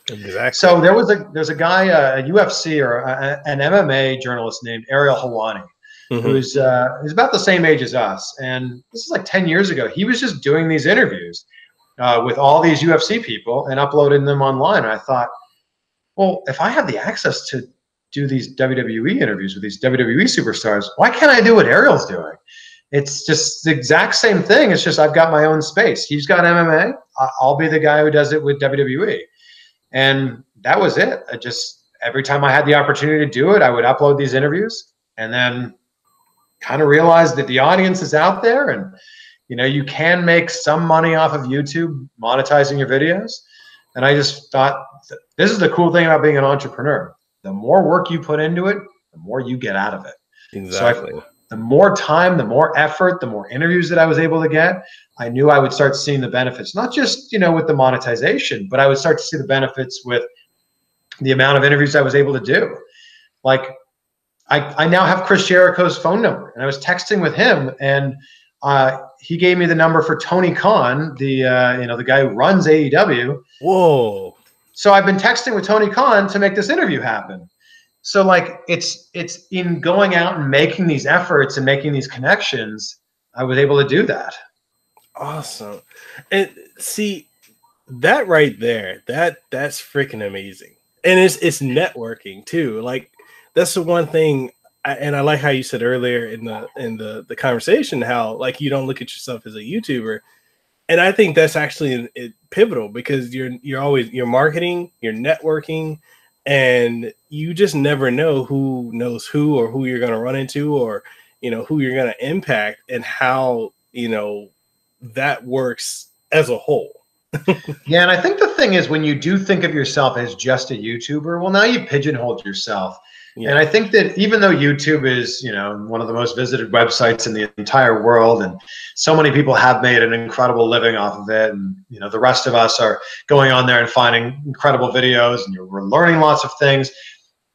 Speaker 2: Exactly.
Speaker 1: So there's a guy, a UFC or an MMA journalist named Ariel Helwani, who's about the same age as us. And this is like 10 years ago. He was just doing these interviews with all these UFC people and uploading them online. And I thought, well, if I have the access to do these WWE interviews with these WWE superstars, why can't I do what Ariel's doing? It's just the exact same thing. It's just I've got my own space. He's got MMA. I'll be the guy who does it with WWE. And that was it. Every time I had the opportunity to do it, I would upload these interviews, and then kind of realized that the audience is out there, and you know, you can make some money off of YouTube monetizing your videos. And I just thought, this is the cool thing about being an entrepreneur. The more work you put into it, the more you get out of it.
Speaker 2: Exactly.
Speaker 1: So the more time, the more effort, the more interviews that I was able to get, I knew I would start seeing the benefits, not just, you know, with the monetization, but I would start to see the benefits with the amount of interviews I was able to do. Like, I now have Chris Jericho's phone number, and I was texting with him, and he gave me the number for Tony Khan, the guy who runs AEW.
Speaker 2: Whoa.
Speaker 1: So I've been texting with Tony Khan to make this interview happen. So like it's in going out and making these efforts and making these connections, I was able to do that.
Speaker 2: Awesome. And see, that right there, that's freaking amazing. And it's networking too. Like, that's the one thing, and I like how you said earlier in the conversation how like you don't look at yourself as a YouTuber, and I think that's actually pivotal, because you're marketing, you're networking, and you just never know who knows who, or who you're going to run into, or, you know, who you're going to impact, and how, you know, that works as a whole.
Speaker 1: Yeah, and I think the thing is, when you do think of yourself as just a YouTuber, well, now you pigeonholed yourself. Yeah. And I think that even though YouTube is, you know, one of the most visited websites in the entire world, and so many people have made an incredible living off of it, and, you know, the rest of us are going on there and finding incredible videos, and we're learning lots of things.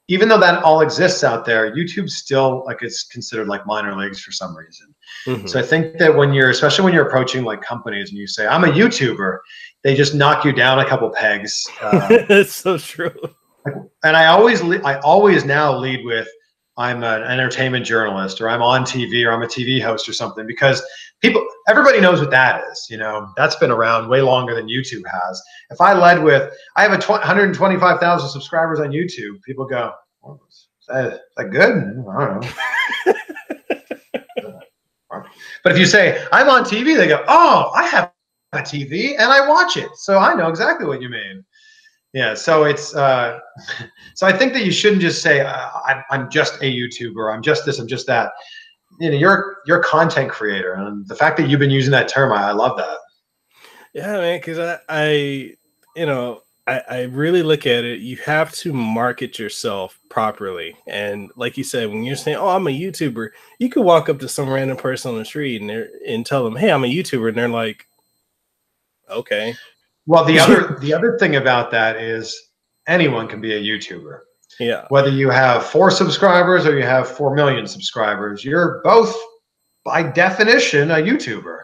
Speaker 1: Even though that all exists out there, YouTube still, like, it's considered like minor leagues for some reason. Mm-hmm. So I think that when you're, especially when you're approaching like companies and you say, I'm a YouTuber, they just knock you down a couple pegs.
Speaker 2: That's so true.
Speaker 1: And I always now lead with, I'm an entertainment journalist, or I'm on TV, or I'm a TV host or something, because everybody knows what that is. You know, that's been around way longer than YouTube has. If I led with, I have 125,000 subscribers on YouTube, people go, oh, is that good? I don't know. But if you say, I'm on TV, they go, oh, I have a TV and I watch it, so I know exactly what you mean. Yeah, so it's so I think that you shouldn't just say I'm just a YouTuber, I'm just this, I'm just that. You know, you're a content creator, and the fact that you've been using that term, I love that.
Speaker 2: Yeah, man, because I really look at it. You have to market yourself properly, and like you said, when you're saying, "Oh, I'm a YouTuber," you could walk up to some random person on the street and tell them, "Hey, I'm a YouTuber," and they're like, "Okay."
Speaker 1: Well, the other thing about that is anyone can be a YouTuber.
Speaker 2: Yeah.
Speaker 1: Whether you have 4 subscribers or you have 4 million subscribers, you're both, by definition, a YouTuber.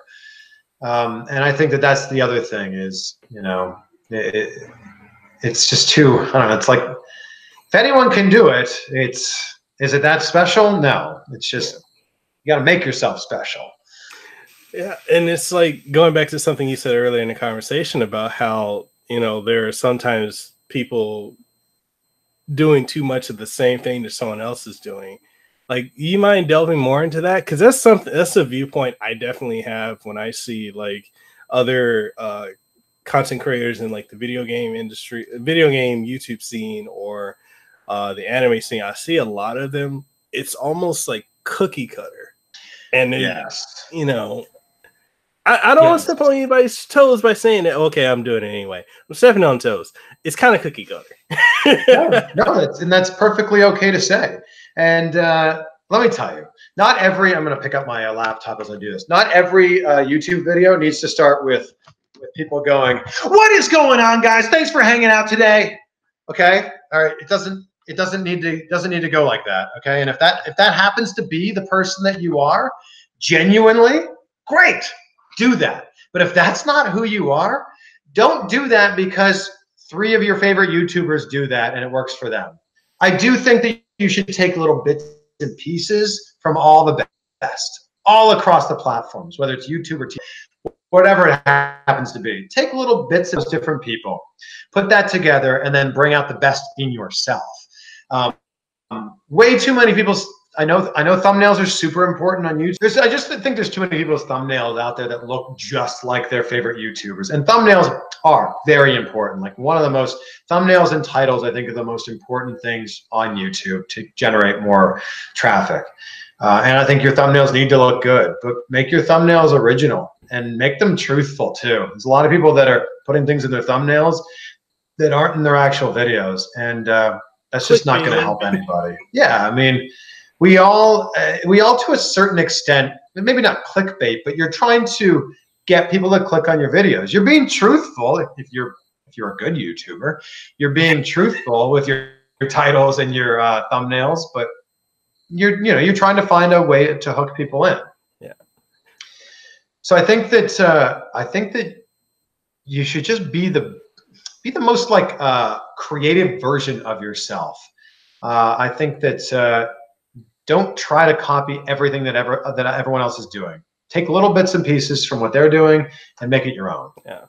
Speaker 1: And I think that that's the other thing is, you know, it's just too, I don't know, it's like, if anyone can do it, is it that special? No, it's just, you got to make yourself special.
Speaker 2: Yeah, and it's like going back to something you said earlier in the conversation about how, you know, there are sometimes people doing too much of the same thing that someone else is doing. Like, you mind delving more into that? Because that's a viewpoint I definitely have when I see like other content creators in like the video game industry, video game YouTube scene, or the anime scene. I see a lot of them. It's almost like cookie cutter, and
Speaker 1: yes,
Speaker 2: you know. I don't want to step on anybody's toes by saying that, okay, I'm doing it anyway. I'm stepping on toes. It's kind of cookie cutter.
Speaker 1: That's perfectly okay to say. And let me tell you, I'm going to pick up my laptop as I do this. Not every YouTube video needs to start with people going, what is going on, guys? Thanks for hanging out today. Okay. All right. It doesn't need to go like that. Okay. And if that happens to be the person that you are, genuinely, great. Do that. But if that's not who you are, don't do that because 3 of your favorite YouTubers do that and it works for them. I do think that you should take little bits and pieces from all the best, all across the platforms, whether it's YouTube or TV, whatever it happens to be. Take little bits of those different people, put that together, and then bring out the best in yourself. Way too many people. I know thumbnails are super important on YouTube. I just think there's too many people's thumbnails out there that look just like their favorite YouTubers. And thumbnails are very important. Like, one of the most, thumbnails and titles, I think, are the most important things on YouTube to generate more traffic. And I think your thumbnails need to look good, but make your thumbnails original and make them truthful too. There's a lot of people that are putting things in their thumbnails that aren't in their actual videos. And that's just not going to help anybody. Yeah, I mean, we all to a certain extent, maybe not clickbait, but you're trying to get people to click on your videos. You're being truthful if you're a good YouTuber. You're being truthful with your titles and your thumbnails, but you're trying to find a way to hook people in.
Speaker 2: Yeah.
Speaker 1: So I think that you should just be the most like creative version of yourself. I think that don't try to copy everything that everyone else is doing. Take little bits and pieces from what they're doing and make it your own.
Speaker 2: Yeah,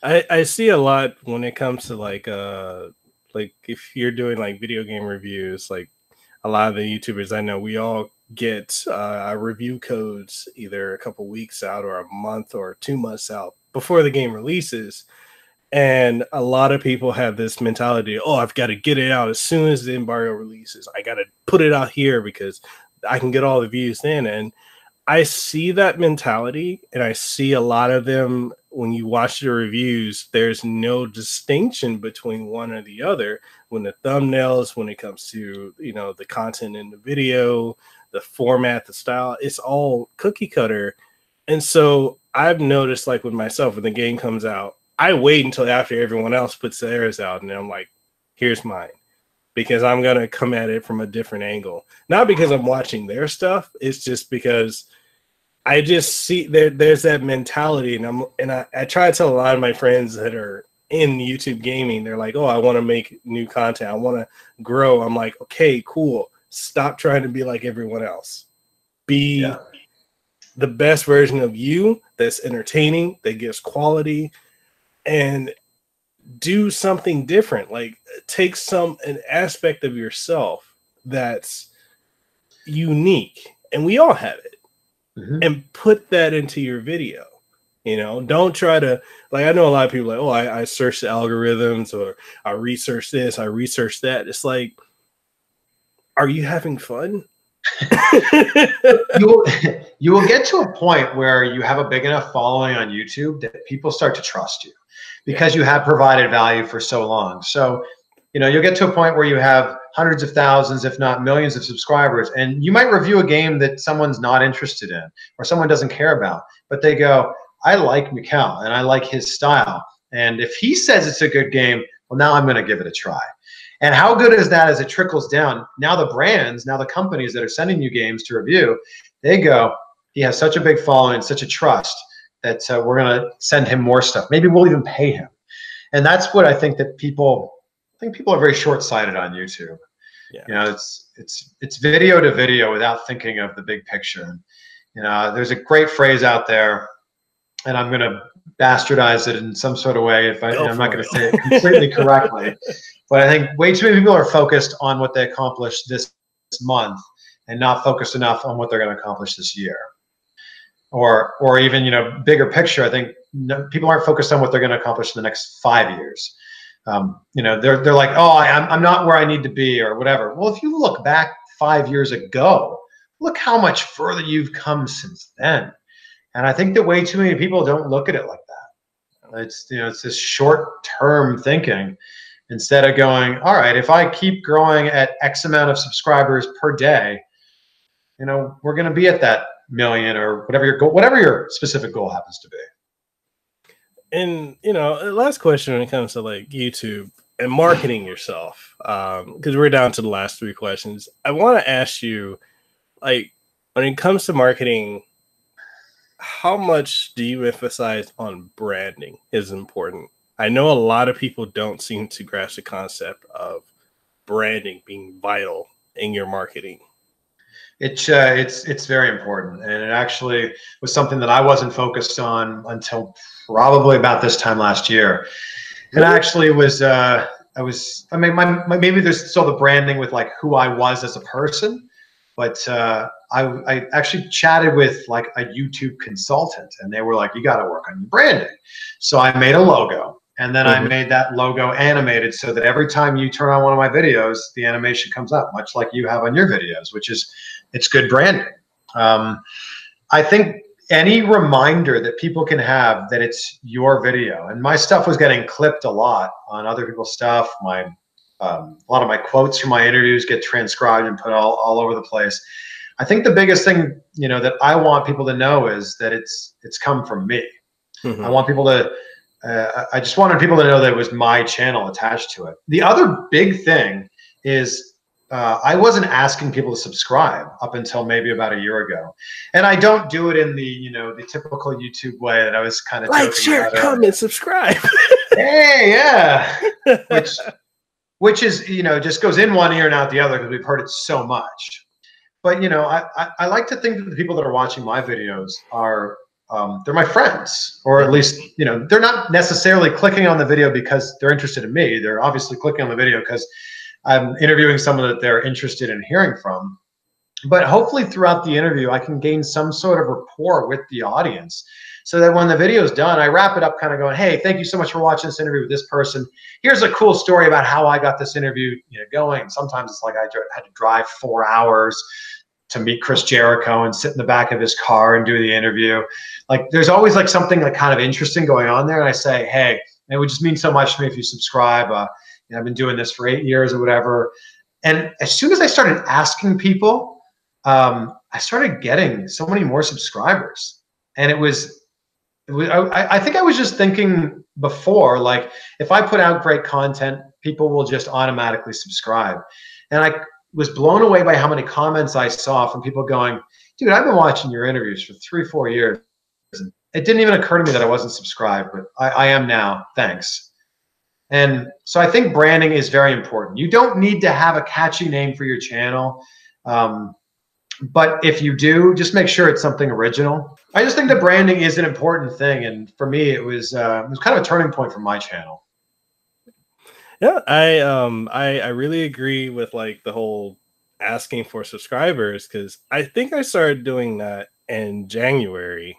Speaker 2: I see a lot when it comes to like if you're doing like video game reviews, like a lot of the YouTubers I know, we all get our review codes either a couple weeks out or a month or 2 months out before the game releases. And a lot of people have this mentality, oh, I've got to get it out as soon as the embargo releases. I got to put it out here because I can get all the views then. And I see that mentality, and I see a lot of them when you watch the reviews. There's no distinction between one or the other. When the thumbnails, when it comes to, you know, the content in the video, the format, the style, it's all cookie cutter. And so I've noticed, like with myself, when the game comes out, I wait until after everyone else puts theirs out, and then I'm like, here's mine. Because I'm going to come at it from a different angle. Not because I'm watching their stuff. It's just because I just see there's that mentality. And I try to tell a lot of my friends that are in YouTube gaming, they're like, oh, I want to make new content. I want to grow. I'm like, okay, cool. Stop trying to be like everyone else. Be the best version of you that's entertaining, that gives quality, and do something different. Like, take an aspect of yourself that's unique, and we all have it, and put that into your video. You know, don't try to, like, I know a lot of people like, oh, I search the algorithms, or I research this, I research that. It's like, are you having fun?
Speaker 1: You will get to a point where you have a big enough following on YouTube that people start to trust you, because you have provided value for so long. So, you know, you'll get to a point where you have hundreds of thousands, if not millions of subscribers, and you might review a game that someone's not interested in or someone doesn't care about, but they go, I like Mekel and I like his style. And if he says it's a good game, well, now I'm going to give it a try. And how good is that as it trickles down? Now the brands, now the companies that are sending you games to review, they go, he has such a big following, such a trust, that we're going to send him more stuff. Maybe we'll even pay him. And that's what I think that people are very short-sighted on YouTube. Yeah. You know, it's video to video without thinking of the big picture. You know, there's a great phrase out there, and I'm going to bastardize it in some sort of way if I'm not going to say it completely correctly. But I think way too many people are focused on what they accomplished this month and not focused enough on what they're going to accomplish this year. Or even, you know, bigger picture. I think people aren't focused on what they're going to accomplish in the next 5 years. You know, they're like, oh, I'm not where I need to be or whatever. Well, if you look back 5 years ago, look how much further you've come since then. And I think that way too many people don't look at it like that. It's, you know, it's this short-term thinking instead of going, all right, if I keep growing at X amount of subscribers per day, you know, we're going to be at that million or whatever your goal, whatever your specific goal happens to be.
Speaker 2: And, you know, last question when it comes to like YouTube and marketing yourself, because we're down to the last 3 questions. I want to ask you, like, when it comes to marketing, how much do you emphasize on branding is important? I know a lot of people don't seem to grasp the concept of branding being vital in your marketing.
Speaker 1: It's very important, and it actually was something that I wasn't focused on until probably about this time last year. And actually, it was I mean, maybe there's still the branding with like who I was as a person, but I actually chatted with like a YouTube consultant, and they were like, "You got to work on your branding." So I made a logo. And then I made that logo animated so that every time you turn on one of my videos, the animation comes up, much like you have on your videos, which is, it's good branding. I think any reminder that people can have that it's your video, and my stuff was getting clipped a lot on other people's stuff. A lot of my quotes from my interviews get transcribed and put all over the place. I think the biggest thing, you know, that I want people to know is that it's come from me. I want people to, I just wanted people to know that it was my channel attached to it. The other big thing is I wasn't asking people to subscribe up until maybe about a year ago. And I don't do it in the, you know, the typical YouTube way that I was kind of
Speaker 2: like, share, comment, subscribe.
Speaker 1: Hey, yeah. Which is, you know, just goes in one ear and out the other because we've heard it so much. But, you know, I like to think that the people that are watching my videos are, they're my friends, or at least, you know, they're not necessarily clicking on the video because they're interested in me. They're obviously clicking on the video because I'm interviewing someone that they're interested in hearing from. But hopefully throughout the interview, I can gain some sort of rapport with the audience so that when the video is done, I wrap it up kind of going, hey, thank you so much for watching this interview with this person. Here's a cool story about how I got this interview going. Sometimes it's like I had to drive 4 hours to meet Chris Jericho and sit in the back of his car and do the interview. Like there's always like something like kind of interesting going on there. And I say, hey, it would just mean so much to me if you subscribe. I've been doing this for 8 years or whatever. And as soon as I started asking people, I started getting so many more subscribers. And I think I was just thinking before, like if I put out great content, people will just automatically subscribe. And I was blown away by how many comments I saw from people going, dude, I've been watching your interviews for 3-4 years. It didn't even occur to me that I wasn't subscribed, but I am now. Thanks. And so I think branding is very important. You don't need to have a catchy name for your channel. But if you do, just make sure it's something original. I just think that branding is an important thing. And for me, it was kind of a turning point for my channel.
Speaker 2: Yeah, I really agree with like the whole asking for subscribers, because I think I started doing that in January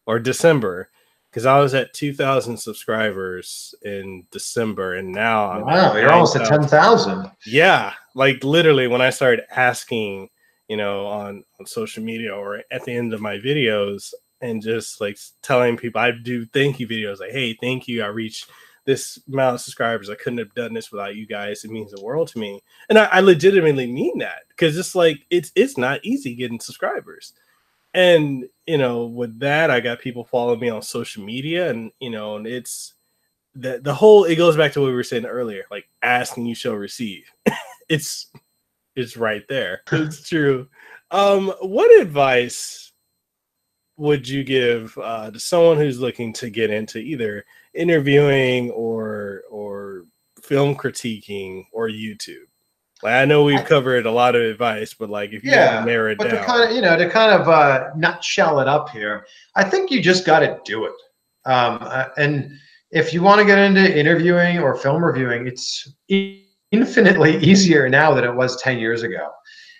Speaker 2: or December, because I was at 2,000 subscribers in December, and now I'm
Speaker 1: you're almost at 10,000.
Speaker 2: Yeah, like literally when I started asking, on social media or at the end of my videos, and just like telling people, I do thank you videos, like, hey, thank you, I reached this amount of subscribers, I couldn't have done this without you guys, it means the world to me. And I legitimately mean that, because it's like it's not easy getting subscribers. And with that, I got people following me on social media, and and it's the whole, it goes back to what we were saying earlier, like asking you shall receive. It's right there. It's true. What advice would you give to someone who's looking to get into either interviewing or film critiquing or YouTube? Like, I know we've covered a lot of advice, but like if you had to narrow it down,
Speaker 1: to kind of nutshell it up here, I think you just got to do it. And if you want to get into interviewing or film reviewing, it's infinitely easier now than it was 10 years ago.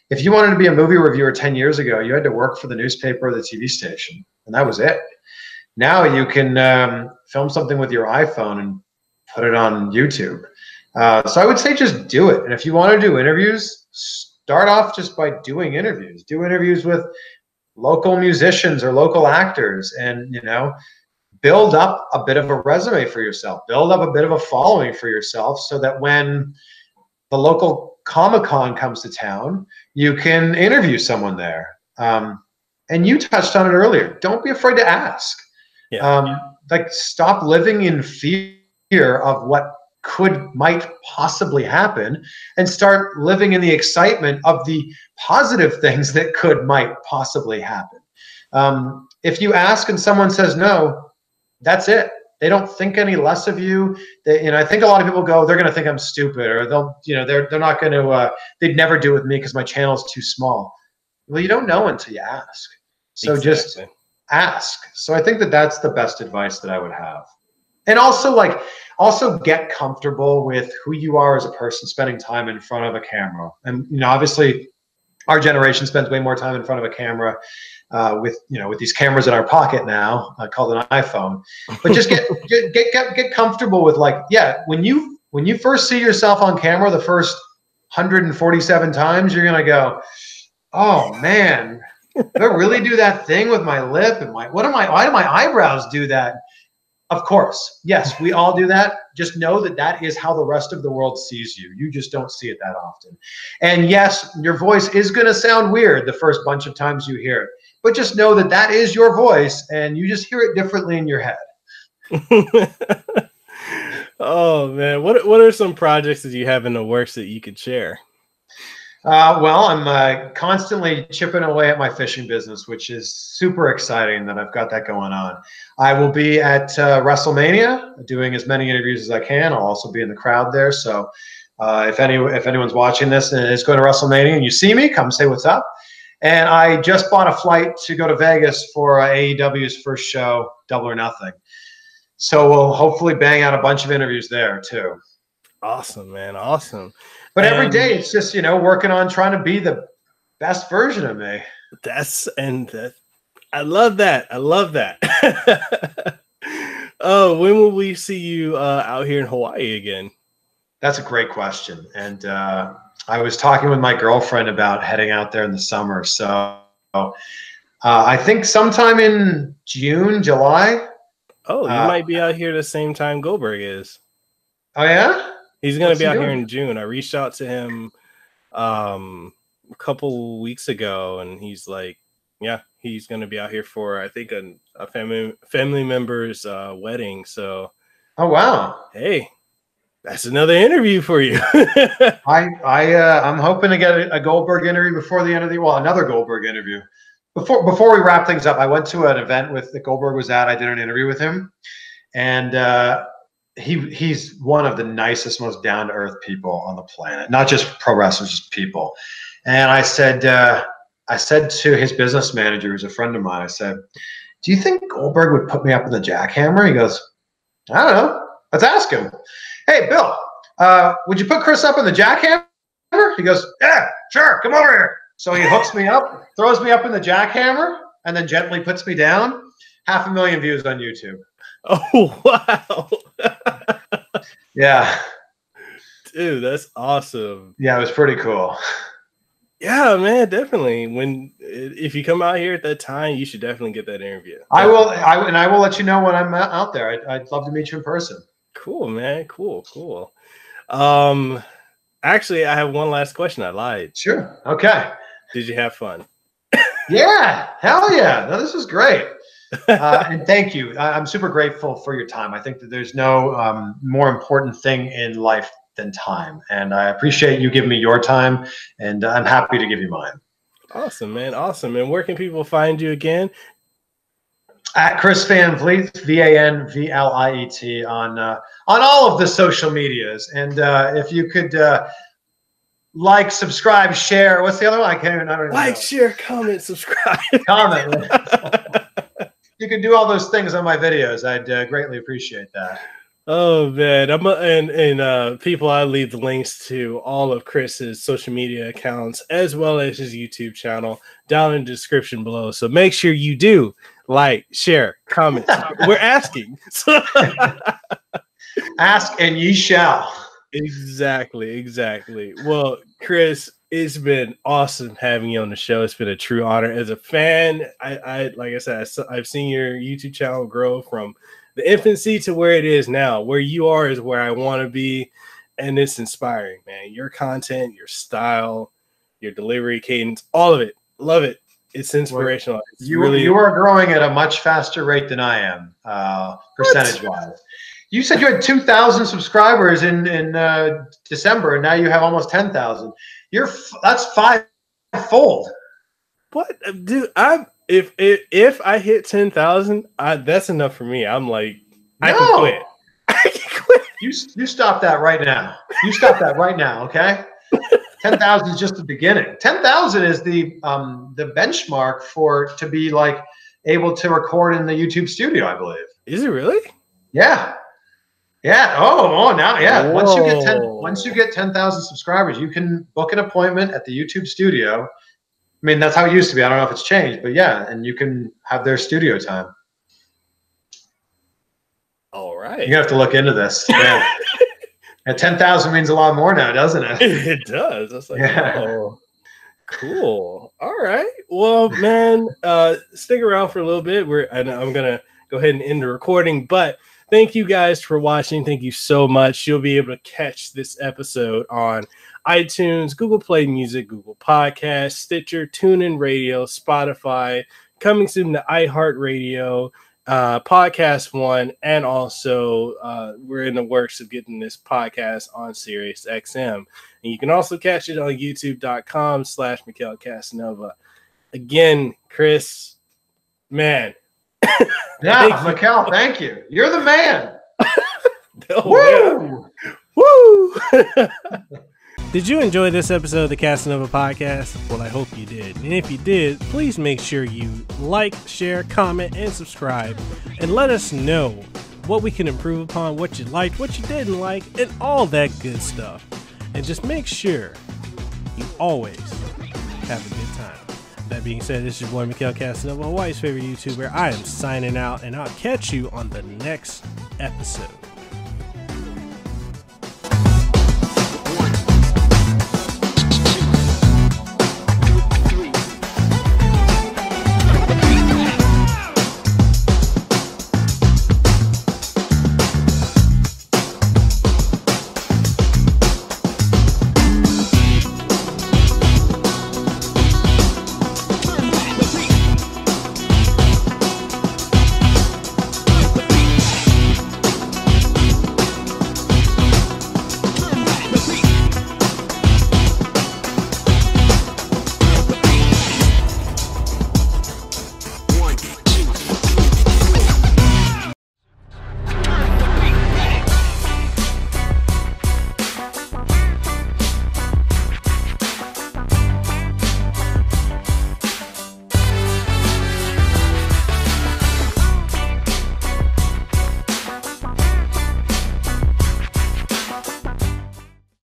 Speaker 1: If you wanted to be a movie reviewer 10 years ago, you had to work for the newspaper or the TV station, and that was it. Now you can film something with your iPhone and put it on YouTube. So I would say just do it. And if you want to do interviews, start off just by doing interviews. Do interviews with local musicians or local actors, and build up a bit of a resume for yourself. Build up a bit of a following for yourself, so that when the local Comic-Con comes to town, you can interview someone there. And you touched on it earlier. Don't be afraid to ask. Yeah. Like, stop living in fear of what might possibly happen, and start living in the excitement of the positive things that might possibly happen. If you ask and someone says no, that's it. They don't think any less of you. I think a lot of people go, they're going to think I'm stupid, or they're not going to, they'd never do it with me because my channel is too small. Well, you don't know until you ask. So just ask. So I think that's the best advice that I would have. And also get comfortable with who you are as a person, spending time in front of a camera. And obviously our generation spends way more time in front of a camera with these cameras in our pocket now, called an iPhone. But just get comfortable with, like, when you first see yourself on camera the first 147 times, you're gonna go, oh man, did I really do that thing with my lip? And why do my eyebrows do that? Of course, yes, we all do that. Just know that is how the rest of the world sees you. You just don't see it that often. And yes, your voice is going to sound weird the first bunch of times you hear it. But just know that is your voice, and you just hear it differently in your head.
Speaker 2: Oh, man. What are some projects that you have in the works that you could share?
Speaker 1: Well, I'm constantly chipping away at my fishing business, which is super exciting that I've got that going on. I will be at WrestleMania doing as many interviews as I can. I'll also be in the crowd there. So if anyone's watching this and is going to WrestleMania and you see me, come say what's up. And I just bought a flight to go to Vegas for AEW's first show, Double or Nothing. So we'll hopefully bang out a bunch of interviews there too.
Speaker 2: Awesome, man. Awesome.
Speaker 1: But every day it's just, working on trying to be the best version of me.
Speaker 2: I love that. I love that. Oh, when will we see you out here in Hawaii again?
Speaker 1: That's a great question. And I was talking with my girlfriend about heading out there in the summer. So I think sometime in June, July.
Speaker 2: Oh, you might be out here the same time Goldberg is.
Speaker 1: Oh, yeah?
Speaker 2: He's going to be out here in June. I reached out to him a couple weeks ago, and he's like, yeah, he's going to be out here for, I think, a family member's wedding. So,
Speaker 1: oh, wow.
Speaker 2: Hey, that's another interview for you.
Speaker 1: I'm hoping to get a Goldberg interview before the end of another Goldberg interview. Before we wrap things up, I went to an event that Goldberg was at. I did an interview with him, and he's one of the nicest, most down-to-earth people on the planet. Not just pro wrestlers, just people. And I said to his business manager, who's a friend of mine, I said, "Do you think Goldberg would put me up in the jackhammer?" He goes, "I don't know. Let's ask him. Hey, Bill, would you put Chris up in the jackhammer?" He goes, "Yeah, sure. Come over here." So he hooks me up, throws me up in the jackhammer, and then gently puts me down. 500,000 views on YouTube.
Speaker 2: Oh, wow.
Speaker 1: Yeah.
Speaker 2: Dude, that's awesome.
Speaker 1: Yeah, it was pretty cool.
Speaker 2: Yeah, man, definitely. If you come out here at that time, you should definitely get that interview.
Speaker 1: I will let you know when I'm out there. I'd love to meet you in person.
Speaker 2: Cool, man. Cool. Actually, I have one last question. I lied.
Speaker 1: Sure. Okay.
Speaker 2: Did you have fun?
Speaker 1: Yeah. Hell yeah. No, this was great. And thank you. I'm super grateful for your time. I think that there's no more important thing in life than time. And I appreciate you giving me your time, and I'm happy to give you mine.
Speaker 2: Awesome, man. Awesome. And where can people find you again?
Speaker 1: At CHRIS VAN VLIET, VANVLIET on all of the social medias. And if you could like, subscribe, share. What's the other one? I don't even know.
Speaker 2: Share, comment, subscribe.
Speaker 1: Comment. You can do all those things on my videos. I'd greatly appreciate that.
Speaker 2: Oh man, and people, I leave the links to all of Chris's social media accounts as well as his YouTube channel down in the description below. So make sure you do like, share, comment. We're asking.
Speaker 1: Ask and ye shall.
Speaker 2: Exactly. Well, Chris, it's been awesome having you on the show. It's been a true honor. As a fan, I like I said, I've seen your YouTube channel grow from the infancy to where it is now. Where you are is where I want to be, and it's inspiring, man. Your content, your style, your delivery cadence, all of it. Love it. It's inspirational. It's
Speaker 1: you are growing at a much faster rate than I am, percentage-wise. You said you had 2,000 subscribers in December, and now you have almost 10,000. That's five-fold. What,
Speaker 2: dude? If I hit 10,000, that's enough for me. I'm like, I can quit. I can quit.
Speaker 1: You stop that right now. You stop that right now, okay? 10,000 is just the beginning. 10,000 is the benchmark to be like able to record in the YouTube studio, I believe.
Speaker 2: Is it really?
Speaker 1: Yeah. Yeah. Oh, now, yeah. Whoa. Once you get 10,000 subscribers, you can book an appointment at the YouTube studio. I mean, that's how it used to be. I don't know if it's changed, but yeah, and you can have their studio time.
Speaker 2: All right.
Speaker 1: You have to look into this. Yeah. And 10,000 means a lot more now, doesn't it?
Speaker 2: It does. That's like, oh, cool. All right. Well, man, stick around for a little bit. I'm gonna go ahead and end the recording, but thank you guys for watching. Thank you so much. You'll be able to catch this episode on iTunes, Google Play Music, Google Podcasts, Stitcher, TuneIn Radio, Spotify, coming soon to iHeartRadio, Podcast One, and also we're in the works of getting this podcast on Sirius XM. And you can also catch it on youtube.com/Mekel Kasanova. Again, Chris, man.
Speaker 1: Yeah, Mekel, thank you. You're the man.
Speaker 2: Woo! Woo! Did you enjoy this episode of the Kasanova Podcast? Well, I hope you did. And if you did, please make sure you like, share, comment, and subscribe. And let us know what we can improve upon, what you liked, what you didn't like, and all that good stuff. And just make sure you always have a good time. That being said, this is your boy Mekel Kasanova, Hawaii's favorite YouTuber. I am signing out, and I'll catch you on the next episode.